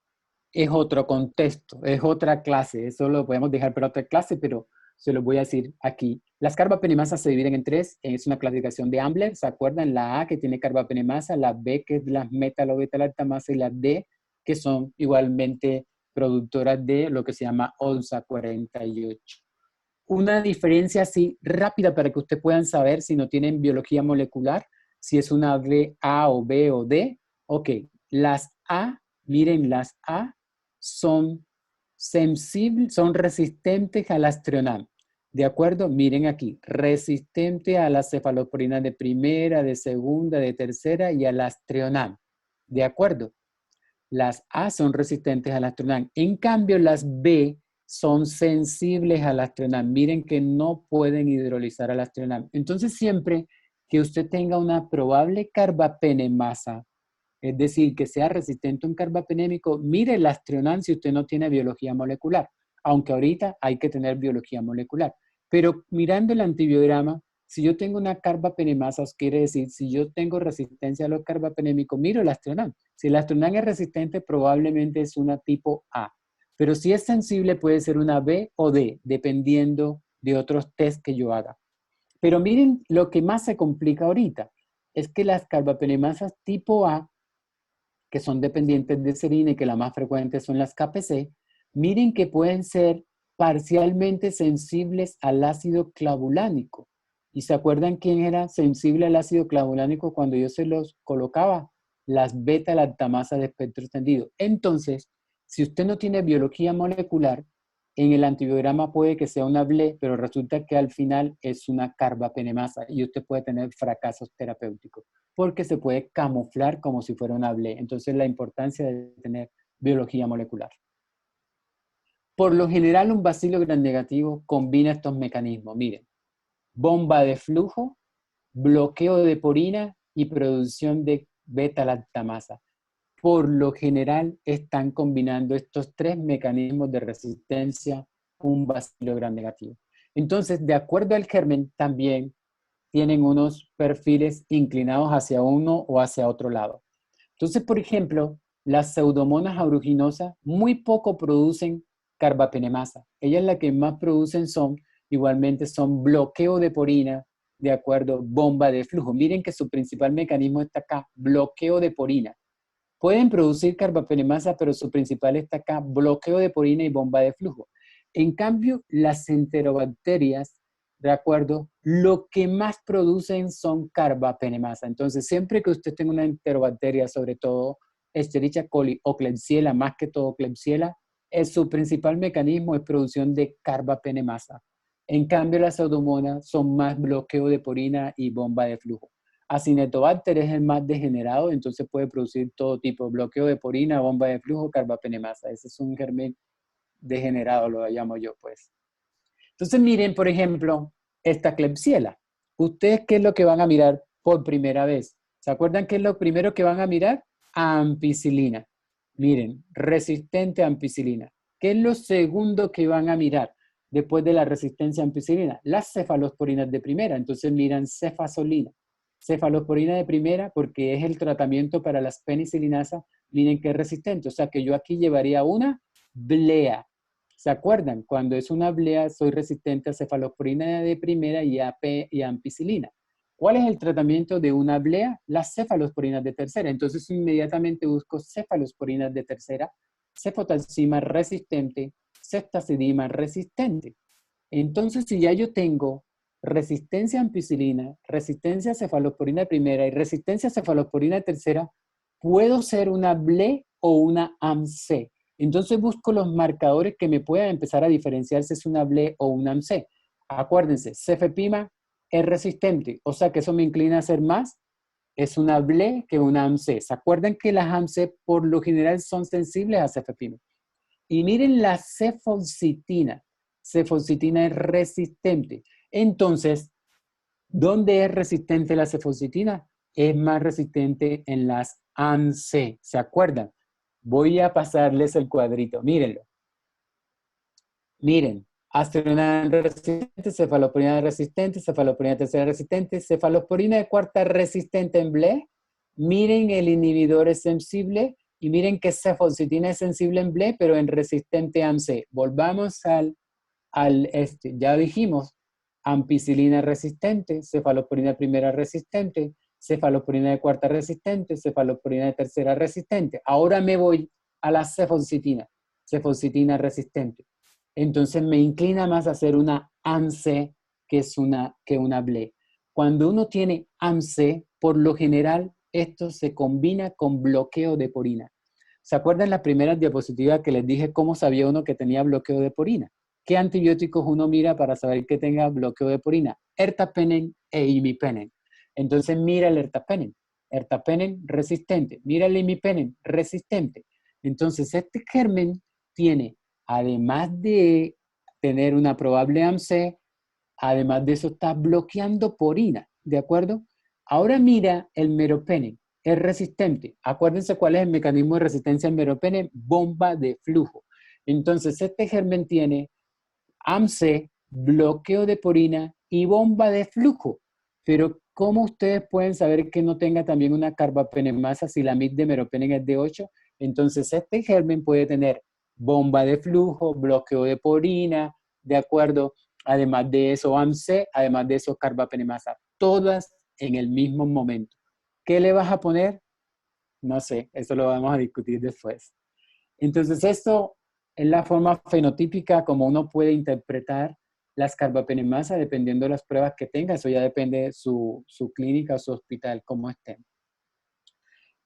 es otro contexto, es otra clase, eso lo podemos dejar para otra clase, pero se los voy a decir aquí. Las carbapenemasas se dividen en tres, es una clasificación de Ambler, ¿se acuerdan? La A que tiene carbapenemasa, la B que es las metalo-beta-lactamasa y la D que son igualmente productoras de lo que se llama OLSA 48. Una diferencia así rápida para que ustedes puedan saber si no tienen biología molecular, si es una B, A o B o D. Ok, las A, miren, las A son sensibles, son resistentes al astronam. ¿De acuerdo? Miren aquí, resistente a la cefalosporina de primera, de segunda, de tercera y al astronam. ¿De acuerdo? Las A son resistentes al astronam. En cambio, las B son sensibles al astronam. Miren que no pueden hidrolizar al astronam. Entonces, siempre que usted tenga una probable carbapenemasa, es decir, que sea resistente a un carbapenémico, mire el astronam si usted no tiene biología molecular. Aunque ahorita hay que tener biología molecular. Pero mirando el antibiograma, si yo tengo una carbapenemasa, os quiere decir, si yo tengo resistencia a los carbapenémicos, miro el astronam. Si el astronam es resistente, probablemente es una tipo A. Pero si es sensible, puede ser una B o D, dependiendo de otros test que yo haga. Pero miren, lo que más se complica ahorita es que las carbapenemasas tipo A, que son dependientes de serina y que la más frecuente son las KPC, miren que pueden ser parcialmente sensibles al ácido clavulánico. ¿Y se acuerdan quién era sensible al ácido clavulánico cuando yo se los colocaba? Las beta-lactamasas de espectro extendido. Entonces, si usted no tiene biología molecular, en el antibiograma puede que sea una BLE, pero resulta que al final es una carbapenemasa y usted puede tener fracasos terapéuticos porque se puede camuflar como si fuera una BLE. Entonces, la importancia de tener biología molecular. Por lo general, un bacilo gram negativo combina estos mecanismos. Miren, bomba de flujo, bloqueo de porina y producción de beta-lactamasa. Por lo general, están combinando estos tres mecanismos de resistencia un bacilo gram negativo. Entonces, de acuerdo al germen, también tienen unos perfiles inclinados hacia uno o hacia otro lado. Entonces, por ejemplo, las pseudomonas aeruginosas muy poco producen carbapenemasa. Ellas las que más producen igualmente son bloqueo de porina, de acuerdo, bomba de flujo. Miren que su principal mecanismo está acá, bloqueo de porina. Pueden producir carbapenemasa, pero su principal está acá, bloqueo de porina y bomba de flujo. En cambio, las enterobacterias, ¿de acuerdo? Lo que más producen son carbapenemasa. Entonces, siempre que usted tenga una enterobacteria, sobre todo Escherichia coli o Klebsiella, más que todo Klebsiella, su principal mecanismo es producción de carbapenemasa. En cambio, las pseudomonas son más bloqueo de porina y bomba de flujo. Acinetobacter es el más degenerado, entonces puede producir todo tipo, bloqueo de porina, bomba de flujo, carbapenemasa. Ese es un germen degenerado, lo llamo yo, pues. Entonces miren, por ejemplo, esta Klebsiella. ¿Ustedes qué es lo que van a mirar por primera vez? ¿Se acuerdan qué es lo primero que van a mirar? Ampicilina. Miren, resistente a ampicilina. ¿Qué es lo segundo que van a mirar después de la resistencia a ampicilina? Las cefalosporinas de primera. Entonces miran cefasolina. Cefalosporina de primera porque es el tratamiento para las penicilinasas. Miren que es resistente. O sea que yo aquí llevaría una blea. ¿Se acuerdan? Cuando es una blea, soy resistente a cefalosporina de primera y a ampicilina. ¿Cuál es el tratamiento de una blea? Las cefalosporinas de tercera. Entonces, inmediatamente busco cefalosporinas de tercera, cefotalcima resistente, ceftazidima resistente. Entonces, si ya yo tengo resistencia a ampicilina, resistencia a cefalosporina de primera y resistencia a cefalosporina de tercera, puedo ser una BLE o una AMC. Entonces busco los marcadores que me puedan empezar a diferenciar si es una BLE o una AMC. Acuérdense, cefepima es resistente, o sea que eso me inclina a ser más, es una BLE que una AMC. ¿Se acuerdan que las AMC por lo general son sensibles a cefepima? Y miren la cefalcitina. Cefalcitina es resistente. Entonces, ¿dónde es resistente la cefalcitina? Es más resistente en las ANC. ¿Se acuerdan? Voy a pasarles el cuadrito. Mírenlo. Miren. Astrona resistente, cefalosporina resistente, cefalosporina tercera resistente, cefalosporina de cuarta resistente en BLE. Miren, el inhibidor es sensible y miren que cefalcitina es sensible en BLE, pero en resistente AMC. Volvamos ya dijimos, ampicilina resistente, cefalosporina primera resistente, cefalosporina de cuarta resistente, cefalosporina de tercera resistente. Ahora me voy a la cefalcitina resistente. Entonces me inclina más a hacer una AMC que una BLE. Cuando uno tiene AMC, por lo general, esto se combina con bloqueo de porina. ¿Se acuerdan las primeras diapositivas que les dije cómo sabía uno que tenía bloqueo de porina? ¿Qué antibióticos uno mira para saber que tenga bloqueo de porina? Ertapenem e imipenem. Entonces mira el ertapenem. Ertapenem resistente. Mira el imipenem resistente. Entonces este germen tiene, además de tener una probable AMC, además de eso está bloqueando porina, ¿de acuerdo? Ahora mira el meropenem, es resistente. Acuérdense cuál es el mecanismo de resistencia al meropenem, bomba de flujo. Entonces este germen tiene AMC, bloqueo de porina y bomba de flujo. Pero ¿cómo ustedes pueden saber que no tenga también una carbapenemasa si la MIC de meropenem es de 8? Entonces este germen puede tener bomba de flujo, bloqueo de porina, ¿de acuerdo? Además de eso AMC, además de eso carbapenemasa, todas en el mismo momento. ¿Qué le vas a poner? No sé, eso lo vamos a discutir después. Entonces esto es la forma fenotípica como uno puede interpretar las carbapenemasas dependiendo de las pruebas que tenga. Eso ya depende de su clínica o su hospital, cómo estén.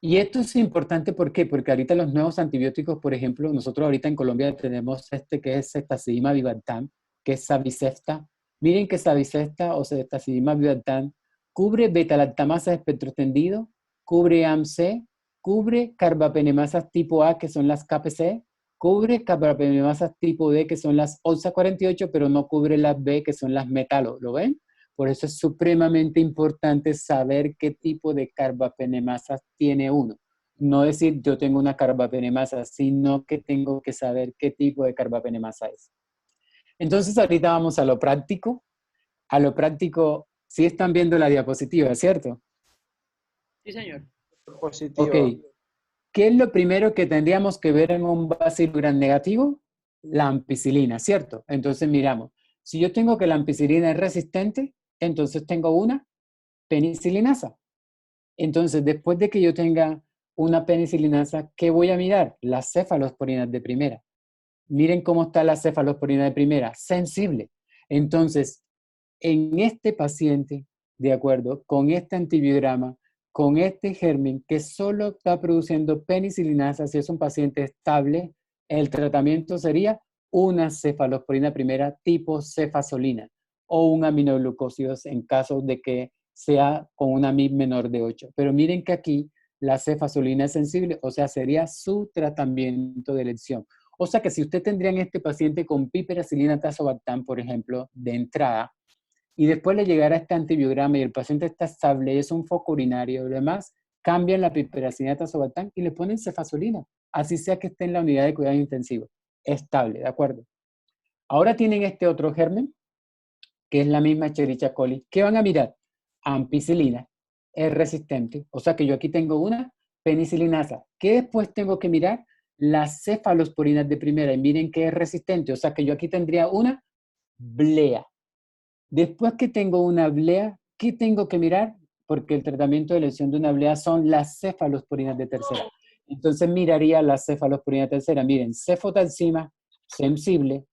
Y esto es importante, ¿por qué? Porque ahorita los nuevos antibióticos, por ejemplo, nosotros ahorita en Colombia tenemos este que es Ceftazidima Vivatam, que es Savicefta. Miren que Savicefta o Ceftazidima Vivatam cubre beta-lactamasa de espectro extendido, cubre AMC, cubre carbapenemasas tipo A, que son las KPC, cubre carbapenemasas tipo D, que son las OXA48, pero no cubre las B, que son las metalo. ¿Lo ven? Por eso es supremamente importante saber qué tipo de carbapenemasas tiene uno. No decir yo tengo una carbapenemasa, sino que tengo que saber qué tipo de carbapenemasa es. Entonces ahorita vamos a lo práctico. A lo práctico, sí están viendo la diapositiva, ¿cierto? Sí, señor. Ok. Positivo. ¿Qué es lo primero que tendríamos que ver en un bacilo gram negativo? La ampicilina, ¿cierto? Entonces miramos. Si yo tengo que la ampicilina es resistente, entonces tengo una penicilinasa. Entonces, después de que yo tenga una penicilinasa, ¿qué voy a mirar? Las cefalosporinas de primera. Miren cómo está la cefalosporina de primera, sensible. Entonces, en este paciente, de acuerdo, con este antibiograma, con este germen que solo está produciendo penicilinasa, si es un paciente estable, el tratamiento sería una cefalosporina primera tipo cefazolina o un aminoglucósidos en caso de que sea con una MIB menor de 8. Pero miren que aquí la cefazolina es sensible, o sea, sería su tratamiento de elección. O sea que si usted tendría en este paciente con piperacilina tazobactam, por ejemplo, de entrada, y después le llegara este antibiograma y el paciente está estable, es un foco urinario y demás, cambian la piperacilina tazobactam y le ponen cefazolina, así sea que esté en la unidad de cuidado intensivo. Estable, ¿de acuerdo? Ahora tienen este otro germen, que es la misma Escherichia coli. ¿Qué van a mirar? Ampicilina, es resistente. O sea que yo aquí tengo una penicilinasa. ¿Qué después tengo que mirar? Las cefalosporinas de primera. Y miren que es resistente. O sea que yo aquí tendría una blea. Después que tengo una blea, ¿qué tengo que mirar? Porque el tratamiento de lesión de una blea son las cefalosporinas de tercera. Entonces miraría las cefalosporinas de tercera. Miren, cefotalcima, sensible,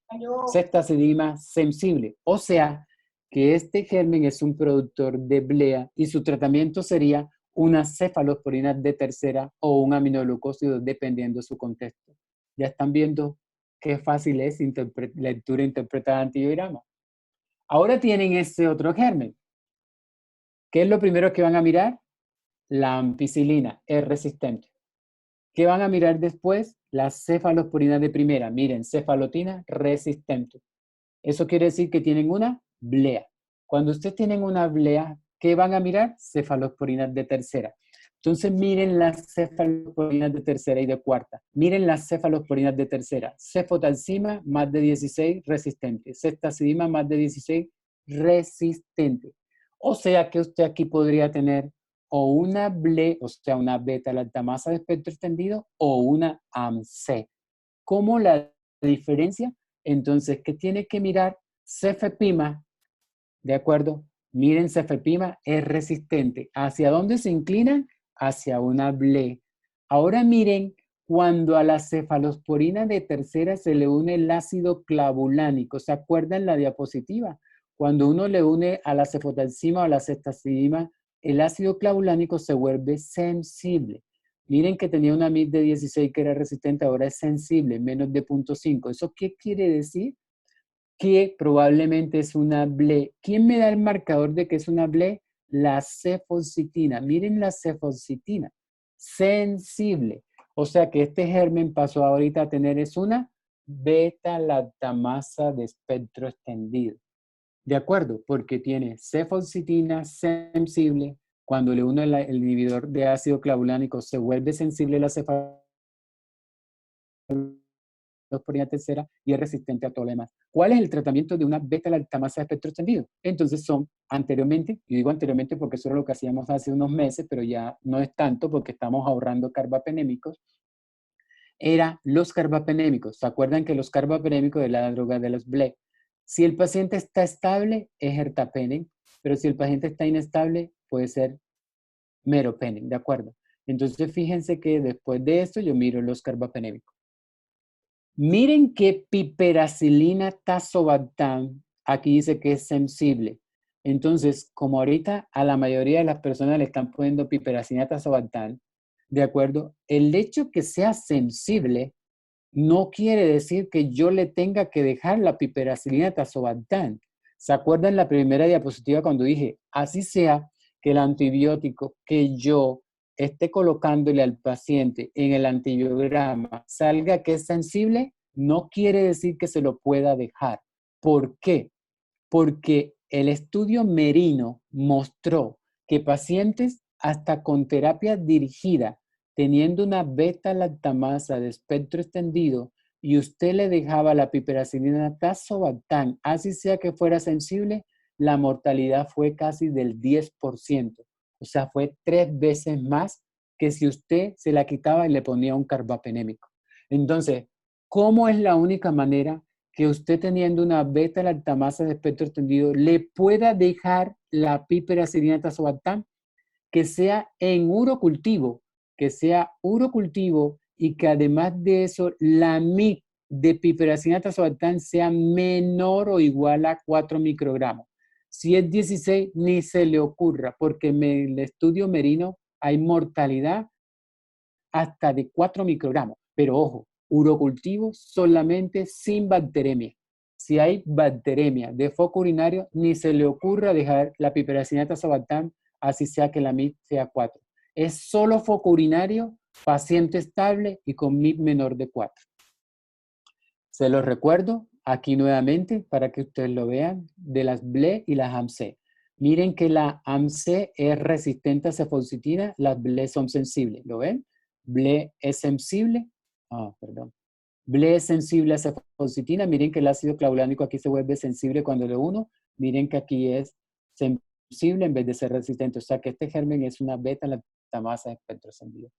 ceftazidima, sensible. O sea, que este germen es un productor de blea y su tratamiento sería una cefalosporina de tercera o un aminoglucósido dependiendo de su contexto. Ya están viendo qué fácil es lectura interpretada de antibiograma. Ahora tienen este otro germen. ¿Qué es lo primero que van a mirar? La ampicilina es resistente. ¿Qué van a mirar después? Las cefalosporinas de primera. Miren, cefalotina resistente. Eso quiere decir que tienen una blea. Cuando ustedes tienen una blea, ¿qué van a mirar? Cefalosporinas de tercera. Entonces miren las cefalosporinas de tercera y de cuarta. Miren las cefalosporinas de tercera. Cefotalcima más de 16 resistente. Ceftazidima más de 16 resistente. O sea que usted aquí podría tener o una BLE, o sea, una beta-lactamasa de espectro extendido, o una AMC. ¿Cómo la diferencia? Entonces, ¿qué tiene que mirar? Cefepima, ¿de acuerdo? Miren, cefepima es resistente. ¿Hacia dónde se inclinan? Hacia una BLE. Ahora miren, cuando a la cefalosporina de tercera se le une el ácido clavulánico, ¿se acuerdan la diapositiva? Cuando uno le une a la cefotalcima o a la ceftazidima, el ácido clavulánico se vuelve sensible. Miren que tenía una MIB de 16 que era resistente, ahora es sensible, menos de 0.5. ¿Eso qué quiere decir? Que probablemente es una BLE. ¿Quién me da el marcador de que es una BLE? La cefalcitina. Miren la cefalcitina. Sensible. O sea que este germen pasó ahorita a tener es una beta-lactamasa de espectro extendido. ¿De acuerdo? Porque tiene cefalcitina sensible. Cuando le uno el inhibidor de ácido clavulánico se vuelve sensible la cefalcitina tercera y es resistente a todo lo demás. ¿Cuál es el tratamiento de una beta-lactamasa de espectro extendido? Entonces son anteriormente, y digo anteriormente porque eso era lo que hacíamos hace unos meses, pero ya no es tanto porque estamos ahorrando carbapenémicos, era los carbapenémicos. ¿Se acuerdan que los carbapenémicos de la droga de los BLEC? Si el paciente está estable, es ertapenem, pero si el paciente está inestable, puede ser meropenem, ¿de acuerdo? Entonces fíjense que después de esto yo miro los carbapenémicos. Miren que piperacilina tazobactam, aquí dice que es sensible. Entonces, como ahorita a la mayoría de las personas le están poniendo piperacilina tazobactam, ¿De acuerdo? El hecho que sea sensible no quiere decir que yo le tenga que dejar la piperacilina tazobactam. ¿Se acuerdan la primera diapositiva cuando dije, así sea que el antibiótico que yo esté colocándole al paciente en el antibiograma salga que es sensible? No quiere decir que se lo pueda dejar. ¿Por qué? Porque el estudio Merino mostró que pacientes hasta con terapia dirigida, teniendo una beta-lactamasa de espectro extendido, y usted le dejaba la piperacilina tazobactam, así sea que fuera sensible, la mortalidad fue casi del 10%. O sea, fue 3 veces más que si usted se la quitaba y le ponía un carbapenémico. Entonces, ¿cómo es la única manera que usted teniendo una beta-lactamasa de espectro extendido le pueda dejar la piperacilina tazobactam? Que sea en urocultivo, y que además de eso la MIC de piperacilina tazobactam sea menor o igual a 4 microgramos. Si es 16, ni se le ocurra, porque en el estudio Merino hay mortalidad hasta de 4 microgramos. Pero ojo, urocultivo solamente sin bacteremia. Si hay bacteremia de foco urinario, ni se le ocurra dejar la piperacilina tazobactam, así sea que la MIP sea 4. Es solo foco urinario, paciente estable y con MIP menor de 4. Se los recuerdo aquí nuevamente para que ustedes lo vean, de las BLE y las AMC. Miren que la AMC es resistente a cefalcitina, las BLE son sensibles, ¿lo ven? BLE es sensible, BLE es sensible a cefalcitina. Miren que el ácido clavulánico aquí se vuelve sensible cuando lo uno. Miren que aquí es sensible en vez de ser resistente. O sea que este germen es una beta-lactamasa de espectro extendido.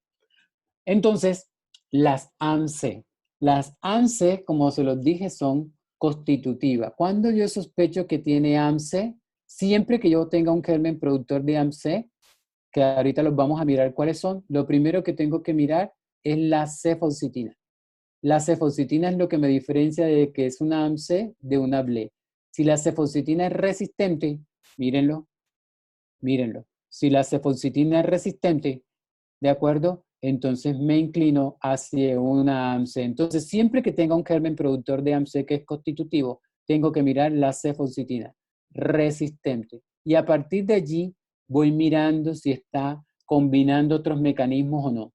Entonces, las AMC. Las AMC, como se los dije, son constitutivas. Cuando yo sospecho que tiene AMC, siempre que yo tenga un germen productor de AMC, que ahorita los vamos a mirar cuáles son, lo primero que tengo que mirar es la cefalcitina. La cefalcitina es lo que me diferencia de que es una AMC de una BLE. Si la cefalcitina es resistente, mírenlo, mírenlo. Si la cefalcitina es resistente, ¿de acuerdo? Entonces me inclino hacia una AMC. Entonces, siempre que tenga un germen productor de AMC que es constitutivo, tengo que mirar la cefalcitina resistente. Y a partir de allí voy mirando si está combinando otros mecanismos o no.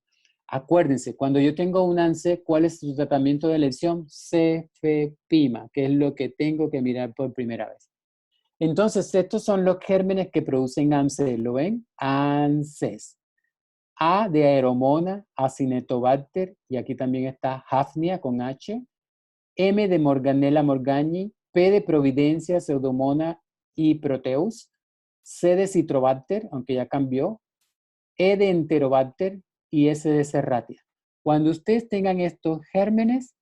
Acuérdense, cuando yo tengo un ANSE, ¿cuál es su tratamiento de elección? Cefepima, que es lo que tengo que mirar por primera vez. Entonces, estos son los gérmenes que producen ANSES. ¿Lo ven? ANSES. A de Aeromona, Acinetobacter, y aquí también está Hafnia con H. M de Morganella morgani, P de Providencia, Pseudomonas y Proteus. C de Citrobacter, aunque ya cambió. E de Enterobacter y S de Serratia. Cuando ustedes tengan estos gérmenes,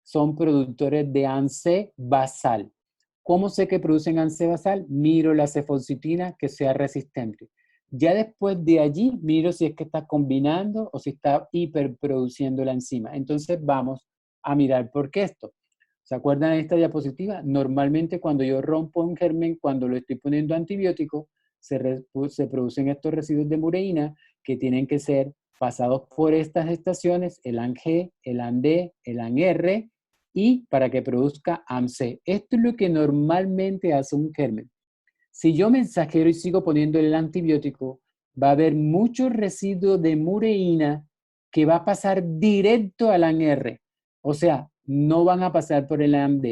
son productores de ANSE basal. ¿Cómo sé que producen ANSE basal? Miro la cefalcitina que sea resistente. Ya después de allí, miro si es que está combinando o si está hiperproduciendo la enzima. Entonces vamos a mirar por qué esto. ¿Se acuerdan de esta diapositiva? Normalmente cuando yo rompo un germen, cuando lo estoy poniendo antibiótico, se producen estos residuos de mureína que tienen que ser pasados por estas estaciones, el ANG, el AND, el ANR, y para que produzca AMC. Esto es lo que normalmente hace un germen. Si yo mensajero y sigo poniendo el antibiótico, va a haber mucho residuo de mureína que va a pasar directo al ANR. O sea, no van a pasar por el AMD.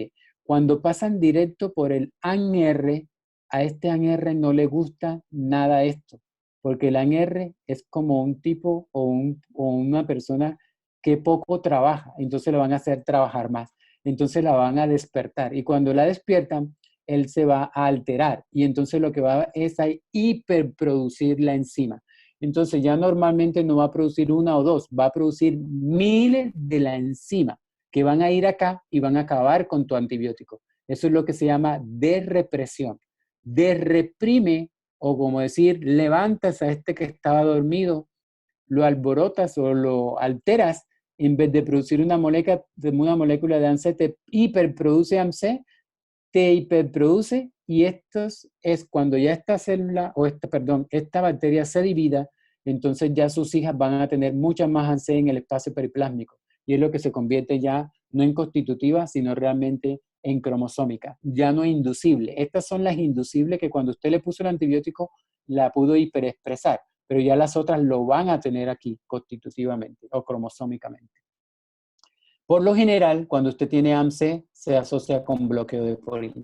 Cuando pasan directo por el ANR, a este ANR no le gusta nada esto, porque el ANR es como un tipo o una persona que poco trabaja, entonces lo van a hacer trabajar más. Entonces la van a despertar y cuando la despiertan, él se va a alterar y entonces lo que va es a hiperproducir la enzima. Entonces ya normalmente no va a producir una o dos, va a producir miles de la enzima que van a ir acá y van a acabar con tu antibiótico. Eso es lo que se llama desrepresión. Desreprime, o como decir, levantas a este que estaba dormido, lo alborotas o lo alteras, en vez de producir una molécula de ANSE, te hiperproduce ANSE, te hiperproduce, y esto es cuando ya esta célula, esta bacteria se divida entonces ya sus hijas van a tener muchas más ANSE en el espacio periplásmico. Y es lo que se convierte ya no en constitutiva, sino realmente en cromosómica. Ya no inducible. Estas son las inducibles que cuando usted le puso el antibiótico la pudo hiperexpresar, pero ya las otras lo van a tener aquí constitutivamente o cromosómicamente. Por lo general, cuando usted tiene AMC, se asocia con bloqueo de porina.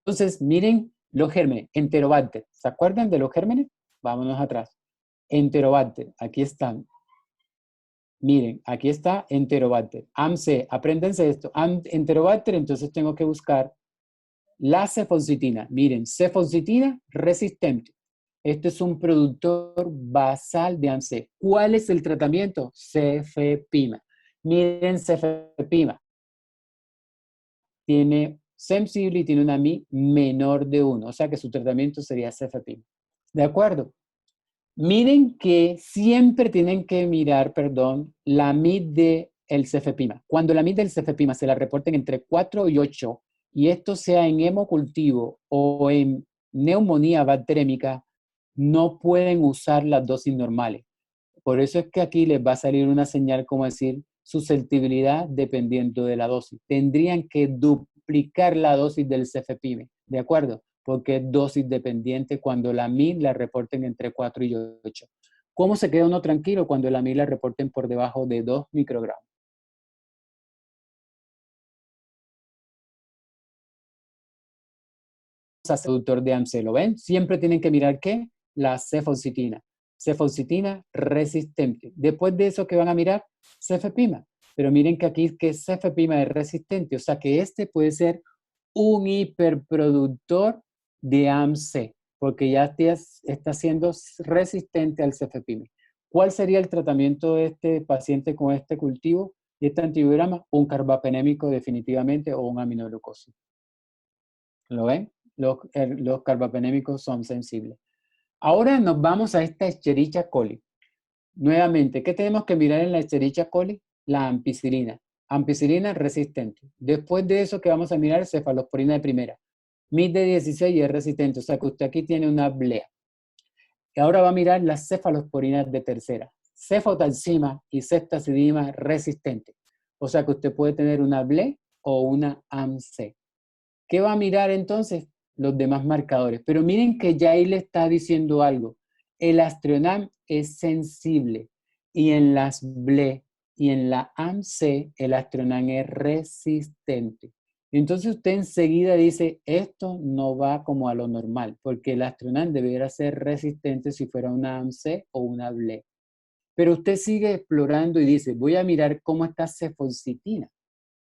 Entonces, miren los gérmenes, Enterobacter. ¿Se acuerdan de los gérmenes? Vámonos atrás. Enterobacter, aquí están. Miren, aquí está Enterobacter. AMC, apréndense esto. Enterobacter, entonces tengo que buscar la cefalcitina. Miren, cefalcitina resistente. Este es un productor basal de AMC. ¿Cuál es el tratamiento? Cefepima. Miren, cefepima tiene sensible y tiene una Mi menor de 1. O sea que su tratamiento sería cefepima. ¿De acuerdo? Miren que siempre tienen que mirar, la MID del cefepima. Cuando la MID del cefepima se la reporten entre 4 y 8, y esto sea en hemocultivo o en neumonía bacterémica, no pueden usar las dosis normales. Por eso es que aquí les va a salir una señal como decir susceptibilidad dependiendo de la dosis. Tendrían que duplicar la dosis del cefepime, ¿de acuerdo? Porque es dosis dependiente cuando la MIR la reporten entre 4 y 8. ¿Cómo se queda uno tranquilo cuando la MIR la reporten por debajo de 2 microgramos? Productor de AMC, ¿lo ven? Siempre tienen que mirar ¿qué? La cefalcitina. Cefalcitina resistente. Después de eso, ¿qué van a mirar? Cefepima. Pero miren que aquí que cefepima es resistente, o sea que este puede ser un hiperproductor de AMC, porque ya está siendo resistente al cefepime. ¿Cuál sería el tratamiento de este paciente con este cultivo y este antibiograma? Un carbapenémico definitivamente o un aminoglucosis. ¿Lo ven? Los carbapenémicos son sensibles. Ahora nos vamos a esta Escherichia coli. Nuevamente, ¿qué tenemos que mirar en la Escherichia coli? La ampicilina. Ampicilina resistente. Después de eso, ¿qué vamos a mirar? Cefalosporina de primera. MID de 16 y es resistente. O sea que usted aquí tiene una blea. Y ahora va a mirar las cefalosporinas de tercera. Cefotalcima y ceftazidima resistente. O sea que usted puede tener una blea o una AMC. ¿Qué va a mirar entonces? Los demás marcadores. Pero miren que ya ahí le está diciendo algo. El Astronam es sensible y en las BLE y en la AMC el Astronam es resistente. Entonces usted enseguida dice, esto no va como a lo normal, porque el Astronam debería ser resistente si fuera una AMC o una BLE. Pero usted sigue explorando y dice, voy a mirar cómo está cefalcitina.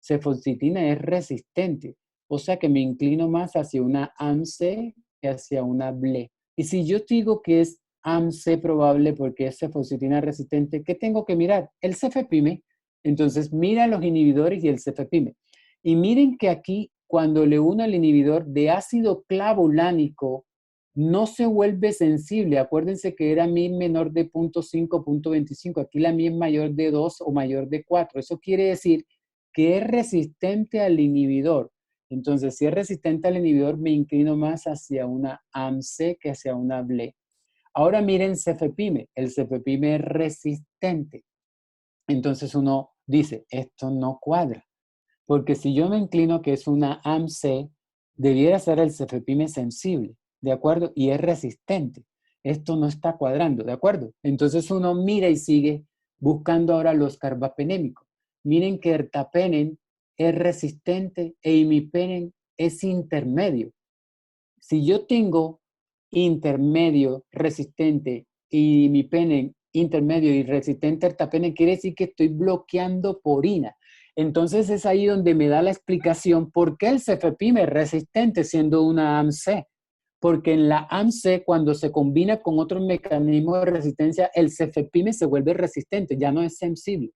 Cefalcitina es resistente. O sea que me inclino más hacia una AMC que hacia una BLE. Y si yo digo que es AMC probable porque es cefalcitina resistente, ¿qué tengo que mirar? El cefepime. Entonces mira los inhibidores y el cefepime. Y miren que aquí, cuando le uno el inhibidor de ácido clavulánico, no se vuelve sensible. Acuérdense que era MI menor de 0.5, 0.25. Aquí la MI es mayor de 2 o mayor de 4. Eso quiere decir que es resistente al inhibidor. Entonces, si es resistente al inhibidor, me inclino más hacia una AMC que hacia una BLE. Ahora miren cefepime. El cefepime es resistente. Entonces uno dice, esto no cuadra. Porque si yo me inclino que es una AMC, debiera ser el cefepime sensible, ¿de acuerdo? Y es resistente. Esto no está cuadrando, ¿de acuerdo? Entonces uno mira y sigue buscando ahora los carbapenémicos. Miren que ertapenem es resistente e imipenem es intermedio. Si yo tengo intermedio, resistente y imipenem intermedio y resistente ertapenem, quiere decir que estoy bloqueando porina. Entonces es ahí donde me da la explicación por qué el cefepime es resistente siendo una AMC. Porque en la AMC, cuando se combina con otros mecanismos de resistencia, el cefepime se vuelve resistente, ya no es sensible.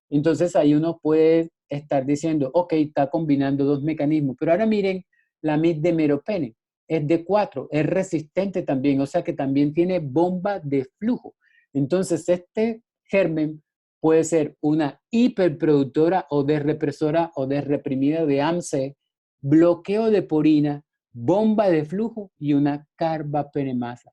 Entonces ahí uno puede estar diciendo, ok, está combinando dos mecanismos. Pero ahora miren la MID de meropenem. Es de 4, es resistente también, o sea que también tiene bomba de flujo. Entonces este germen puede ser una hiperproductora o desrepresora o desreprimida de AMC, bloqueo de porina, bomba de flujo y una carbapenemasa.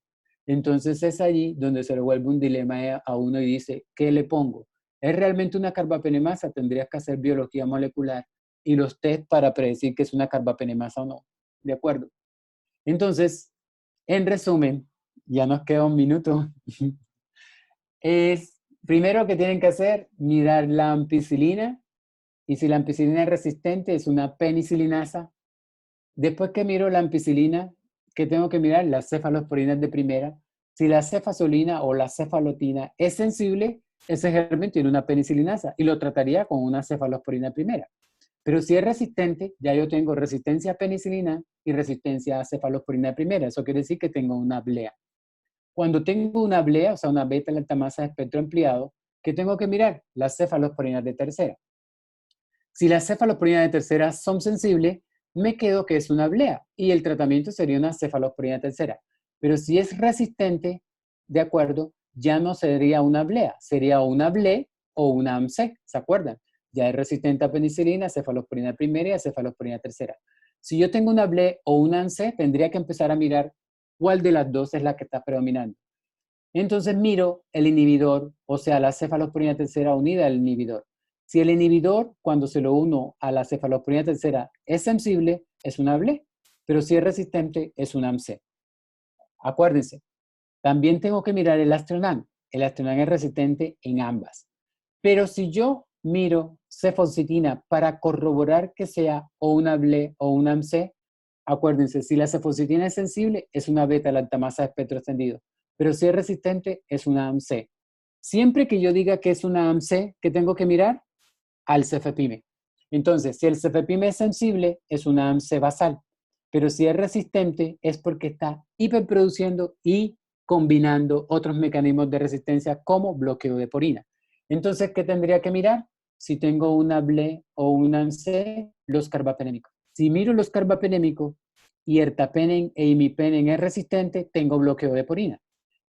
Entonces es allí donde se le vuelve un dilema a uno y dice, ¿qué le pongo? ¿Es realmente una carbapenemasa? Tendrías que hacer biología molecular y los test para predecir que es una carbapenemasa o no. ¿De acuerdo? Entonces, en resumen, ya nos queda un minuto. Es, primero que tienen que hacer, mirar la ampicilina, y si la ampicilina es resistente, es una penicilinasa. Después que miro la ampicilina, ¿qué tengo que mirar? Las cefalosporinas de primera. Si la cefazolina o la cefalotina es sensible, ese germen tiene una penicilinasa y lo trataría con una cefalosporina primera. Pero si es resistente, ya yo tengo resistencia a penicilina y resistencia a cefalosporina primera. Eso quiere decir que tengo una ablea. Cuando tengo una ablea, o sea, una beta-lactamasa de espectro ampliado, ¿qué tengo que mirar? Las cefalosporinas de tercera. Si las cefalosporinas de tercera son sensibles, me quedo que es una ablea y el tratamiento sería una cefalosporina tercera. Pero si es resistente, de acuerdo, ya no sería una ablea, sería una ablea o una AMC, ¿se acuerdan? Ya es resistente a penicilina, cefalosporina primera y cefalosporina tercera. Si yo tengo una ablea o una AMC, tendría que empezar a mirar cuál de las dos es la que está predominando. Entonces miro el inhibidor, o sea, la cefalosporina tercera unida al inhibidor. Si el inhibidor, cuando se lo uno a la cefalosporina tercera, es sensible, es una ABLE, pero si es resistente, es una AMC. Acuérdense, también tengo que mirar el Astronan. El Astronan es resistente en ambas. Pero si yo miro cefositina para corroborar que sea o una ABLE o una AMC, acuérdense, si la cefositina es sensible, es una beta-lactamasa de espectro extendido. Pero si es resistente, es una AMC. Siempre que yo diga que es una AMC, ¿qué tengo que mirar? Al cefepime. Entonces, si el cefepime es sensible, es una AMC basal. Pero si es resistente, es porque está hiperproduciendo y combinando otros mecanismos de resistencia como bloqueo de porina. Entonces, ¿qué tendría que mirar? Si tengo una BLE o una AMC, los carbapenémicos. Si miro los carbapenémicos y ertapenem e imipenem es resistente, tengo bloqueo de porina.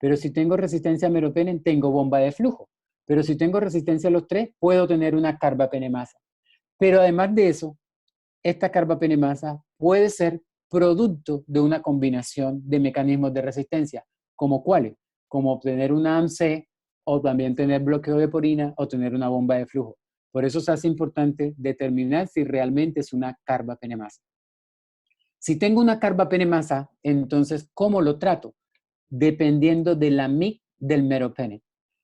Pero si tengo resistencia a meropenem, tengo bomba de flujo. Pero si tengo resistencia a los tres, puedo tener una carbapenemasa. Pero además de eso, esta carbapenemasa puede ser producto de una combinación de mecanismos de resistencia, como cuáles, como obtener una AMC o también tener bloqueo de porina o tener una bomba de flujo. Por eso se hace importante determinar si realmente es una carbapenemasa. Si tengo una carbapenemasa, entonces, ¿cómo lo trato? Dependiendo de la MIC del meropenem.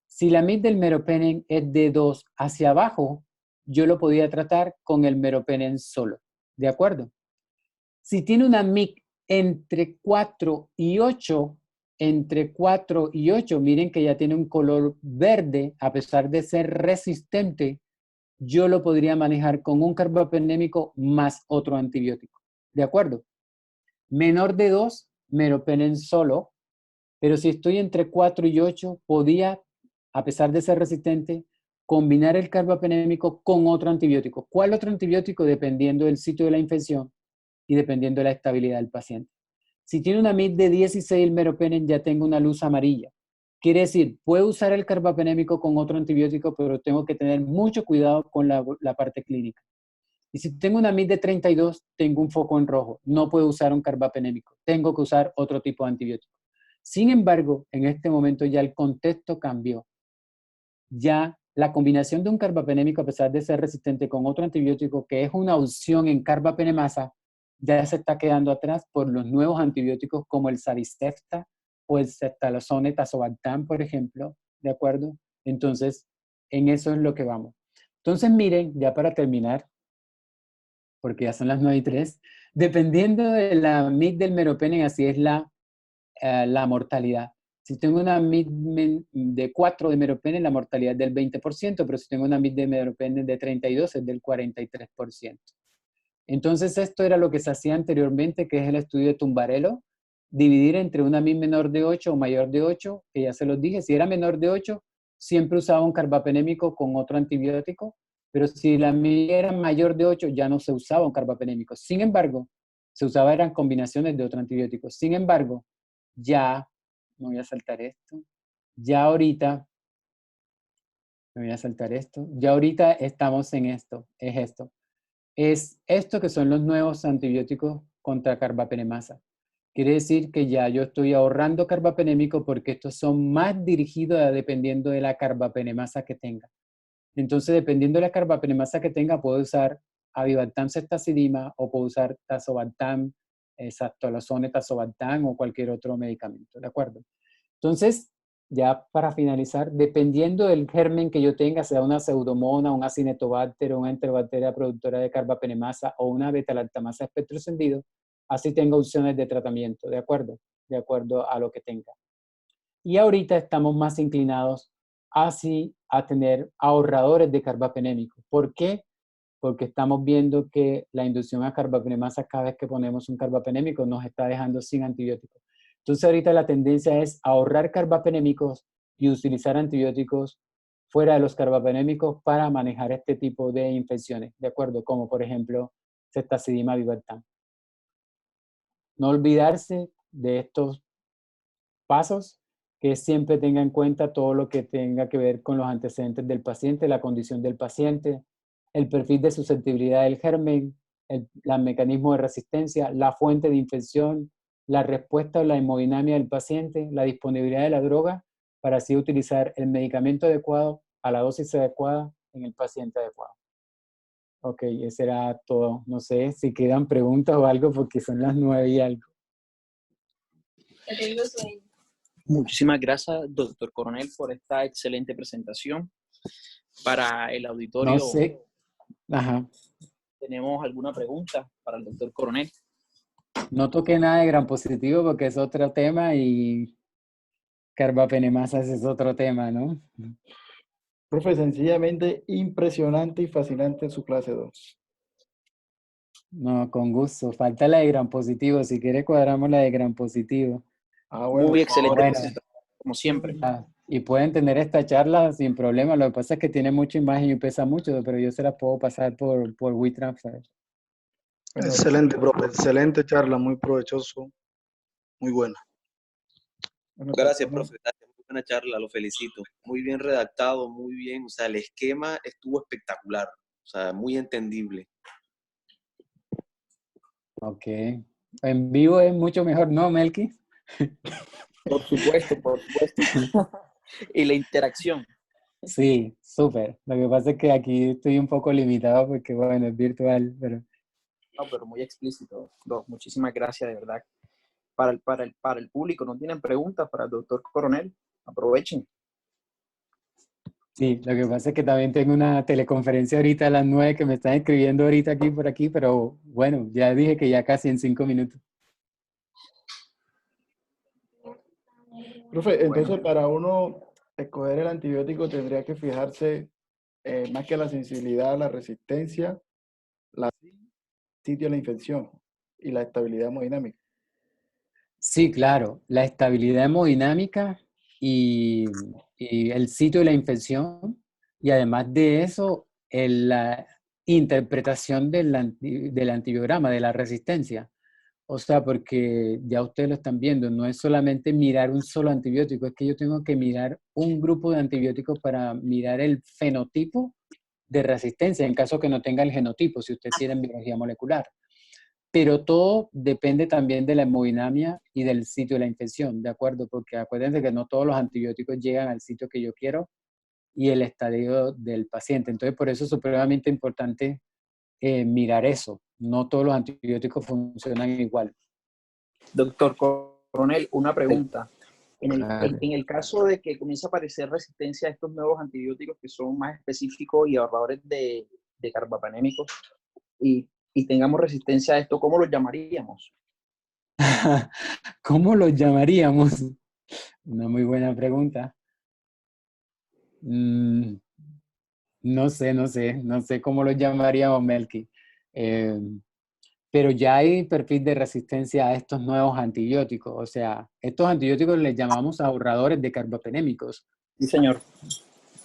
Si la MIC del meropenem es de 2 hacia abajo, yo lo podía tratar con el meropenem solo. ¿De acuerdo? Si tiene una MIC entre 4 y 8, miren que ya tiene un color verde, a pesar de ser resistente, yo lo podría manejar con un carbapenémico más otro antibiótico. ¿De acuerdo? Menor de 2, meropenem solo, pero si estoy entre 4 y 8, podía, a pesar de ser resistente, combinar el carbapenémico con otro antibiótico. ¿Cuál otro antibiótico? Dependiendo del sitio de la infección y dependiendo de la estabilidad del paciente. Si tiene una MID de 16, el meropenem ya tengo una luz amarilla. Quiere decir, puedo usar el carbapenémico con otro antibiótico, pero tengo que tener mucho cuidado con la parte clínica. Y si tengo una MID de 32, tengo un foco en rojo. No puedo usar un carbapenémico. Tengo que usar otro tipo de antibiótico. Sin embargo, en este momento ya el contexto cambió. Ya la combinación de un carbapenémico, a pesar de ser resistente con otro antibiótico, que es una opción en carbapenemasa, ya se está quedando atrás por los nuevos antibióticos como el Saristefta o el Ceftalozone tazobactam, por ejemplo, ¿de acuerdo? Entonces, en eso es lo que vamos. Entonces, miren, ya para terminar, porque ya son las 9:03, dependiendo de la MIC del meropenem, así es la mortalidad. Si tengo una MID de 4 de meropenem, la mortalidad es del 20%, pero si tengo una MID de meropenem de 32, es del 43%. Entonces, esto era lo que se hacía anteriormente, que es el estudio de Tumbarello, dividir entre una MID menor de 8 o mayor de 8, que ya se los dije. Si era menor de 8, siempre usaba un carbapenémico con otro antibiótico, pero si la MID era mayor de 8, ya no se usaba un carbapenémico. Sin embargo, se usaba eran combinaciones de otro antibiótico. Sin embargo, ya, me voy a saltar esto, ya ahorita, me voy a saltar esto, ya ahorita estamos en esto, es esto que son los nuevos antibióticos contra carbapenemasa. quiere decir que ya yo estoy ahorrando carbapenémicos porque estos son más dirigidos dependiendo de la carbapenemasa que tenga. Entonces, dependiendo de la carbapenemasa que tenga, puedo usar avibaltam ceftazidima o puedo usar tazobactam, saftolazone tazobactam o cualquier otro medicamento, ¿de acuerdo? Entonces, ya para finalizar, dependiendo del germen que yo tenga, sea una pseudomonas, un acinetobacter, una enterobacteria productora de carbapenemasa o una beta-lactamasa espectro extendido, así tengo opciones de tratamiento, ¿de acuerdo? De acuerdo a lo que tenga. Y ahorita estamos más inclinados así a tener ahorradores de carbapenémicos. ¿Por qué? Porque estamos viendo que la inducción a carbapenemasa cada vez que ponemos un carbapenémico nos está dejando sin antibióticos. Entonces ahorita la tendencia es ahorrar carbapenémicos y utilizar antibióticos fuera de los carbapenémicos para manejar este tipo de infecciones, ¿de acuerdo? Como por ejemplo ceftazidima vivertam. No olvidarse de estos pasos, que siempre tenga en cuenta todo lo que tenga que ver con los antecedentes del paciente, la condición del paciente, el perfil de susceptibilidad del germen, el mecanismo de resistencia, la fuente de infección, la respuesta o la hemodinamia del paciente, la disponibilidad de la droga, para así utilizar el medicamento adecuado a la dosis adecuada en el paciente adecuado. Ok, eso era todo. No sé si quedan preguntas o algo porque son las 9 y algo. Muchísimas gracias, doctor Coronel, por esta excelente presentación. Para el auditorio, No sé. Ajá. ¿tenemos alguna pregunta para el doctor Coronel? No toqué nada de gram positivo porque es otro tema y carbapenemasas es otro tema, ¿no? Profe, sencillamente impresionante y fascinante en su clase 2. No, con gusto. Falta la de gram positivo. Si quiere cuadramos la de gram positivo. Ah, bueno. Muy excelente Bueno, presentación, como siempre. y pueden tener esta charla sin problema. Lo que pasa es que tiene mucha imagen y pesa mucho, pero yo se la puedo pasar por WeTransfer. Bueno, Excelente, profe. Excelente charla, muy provechoso, muy buena. bueno, Gracias, pasamos. profe. Gracias. Muy buena charla, lo felicito. Muy bien redactado, muy bien. O sea, el esquema estuvo espectacular. O sea, muy entendible. Ok. En vivo es mucho mejor, ¿no, Melqui? Por supuesto, por supuesto. Y la interacción. Sí, súper. Lo que pasa es que aquí estoy un poco limitado porque, bueno, es virtual, pero... No, pero muy explícito. Doc. Muchísimas gracias, de verdad. Para el público, ¿no tienen preguntas para el doctor Coronel? Aprovechen. Sí, lo que pasa es que también tengo una teleconferencia ahorita a las 9 que me están escribiendo ahorita aquí por aquí, pero bueno, ya dije que ya casi en 5 minutos. Profe, entonces para uno escoger el antibiótico tendría que fijarse más que la sensibilidad, la resistencia, la sitio de la infección y la estabilidad hemodinámica. Sí, claro, la estabilidad hemodinámica y, y el sitio de la infección, y además de eso, la interpretación del antibiograma, de la resistencia. O sea, porque ya ustedes lo están viendo, no es solamente mirar un solo antibiótico, es que yo tengo que mirar un grupo de antibióticos para mirar el fenotipo de resistencia, en caso que no tenga el genotipo, si usted tiene biología molecular. Pero todo depende también de la hemodinamia y del sitio de la infección, ¿de acuerdo? Porque acuérdense que no todos los antibióticos llegan al sitio que yo quiero y el estadio del paciente. Entonces, por eso es supremamente importante mirar eso. No todos los antibióticos funcionan igual. Doctor Coronel, una pregunta. Claro. En el caso de que comience a aparecer resistencia a estos nuevos antibióticos que son más específicos y ahorradores de carbapenémicos y tengamos resistencia a esto, ¿cómo los llamaríamos? ¿Cómo los llamaríamos? Una muy buena pregunta. No sé cómo los llamaríamos, Melqui. Pero ya hay perfil de resistencia a estos nuevos antibióticos. O sea, estos antibióticos les llamamos ahorradores de carbapenémicos. Sí, señor.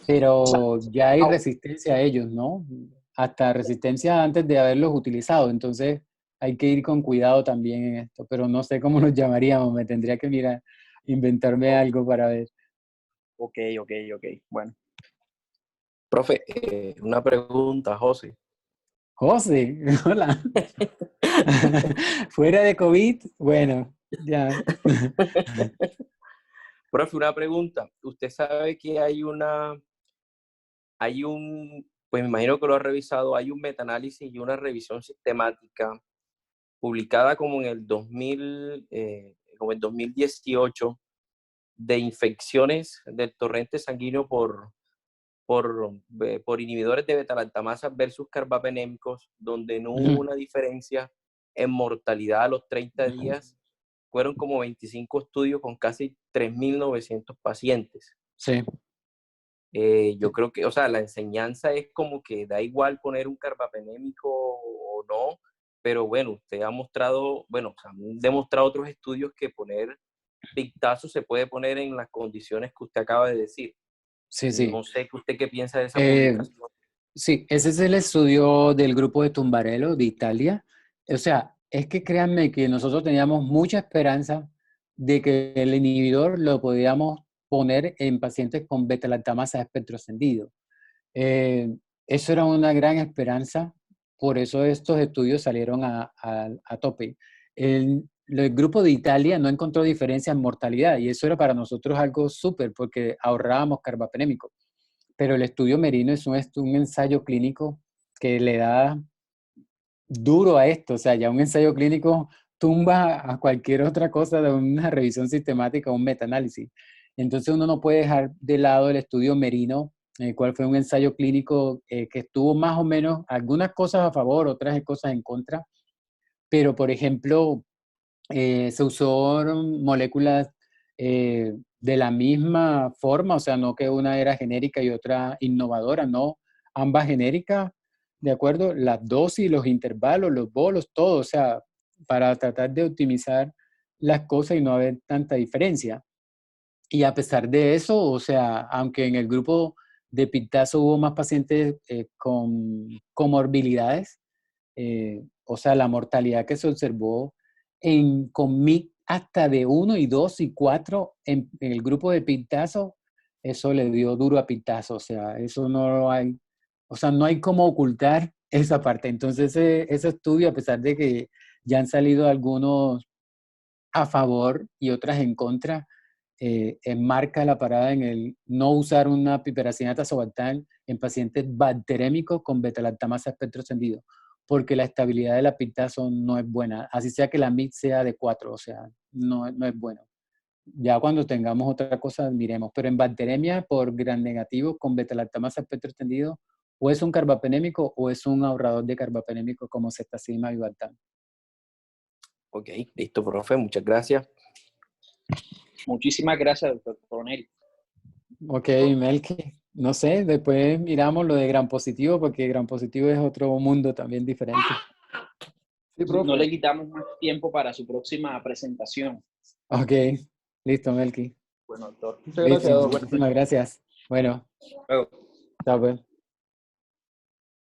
Pero ya hay resistencia a ellos, ¿no? Hasta resistencia antes de haberlos utilizado. Entonces hay que ir con cuidado también en esto. Pero no sé cómo los llamaríamos. Me tendría que mirar, inventarme algo para ver. Ok. Bueno. Profe, una pregunta, José. José, hola. Fuera de COVID, bueno, Ya. Profe, una pregunta. Usted sabe que pues me imagino que lo ha revisado, hay un metaanálisis y una revisión sistemática publicada como en el 2018 de infecciones del torrente sanguíneo por inhibidores de beta-lactamases versus carbapenémicos, donde no hubo una diferencia en mortalidad a los 30 días. Fueron como 25 estudios con casi 3.900 pacientes. Sí. Yo creo que, o sea, la enseñanza es como que da igual poner un carbapenémico o no, pero bueno, usted ha mostrado, bueno, o sea, han demostrado otros estudios que poner pictazo se puede poner en las condiciones que usted acaba de decir. Sí, sí. No sé usted qué piensa de esa publicación. Sí, ese es el estudio del grupo de Tumbarello de Italia. O sea, es que créanme que nosotros teníamos mucha esperanza de que el inhibidor lo podíamos poner en pacientes con beta-lactamasa de espectro extendido. Eso era una gran esperanza, por eso estos estudios salieron a tope. El grupo de Italia no encontró diferencia en mortalidad y eso era para nosotros algo súper porque ahorrábamos carbapenémico. Pero el estudio Merino es un ensayo clínico que le da duro a esto, o sea, ya un ensayo clínico tumba a cualquier otra cosa de una revisión sistemática o un metaanálisis. Entonces uno no puede dejar de lado el estudio Merino, el cual fue un ensayo clínico que estuvo más o menos algunas cosas a favor, otras cosas en contra, pero por ejemplo, se usó moléculas de la misma forma, o sea, no que una era genérica y otra innovadora, no, ambas genéricas, ¿de acuerdo? Las dosis, los intervalos, los bolos, todo, o sea, para tratar de optimizar las cosas y no haber tanta diferencia. Y a pesar de eso, o sea, aunque en el grupo de Pictazo hubo más pacientes con comorbilidades, o sea, la mortalidad que se observó con MIC hasta de 1 y 2 y 4 en el grupo de Pictazo, eso le dio duro a Pictazo, o sea, eso no lo hay, o sea, no hay cómo ocultar esa parte. Entonces, ese estudio, a pesar de que ya han salido algunos a favor y otras en contra, enmarca la parada en el no usar una piperacinata tazobactam en pacientes bacterémicos con beta-lactamasa espectro extendido, porque la estabilidad de la pictazo no es buena, así sea que la MIC sea de 4, o sea, no es bueno. Ya cuando tengamos otra cosa miremos, pero en bacteremia por gran negativo con beta-lactamasa espectro extendido, o es un carbapenémico o es un ahorrador de carbapenémico como cetacima y Vivactam. Ok, listo, profe, muchas gracias. Muchísimas gracias, doctor Coronel. Ok, Melqui. No sé, después miramos lo de gran positivo, porque gran positivo es otro mundo también diferente. Sí, profe. No le quitamos más tiempo para su próxima presentación. Ok, listo, Melqui. Bueno, doctor. Muchas gracias, Listo, doctor. muchísimas gracias. Bueno, Luego. chao pues.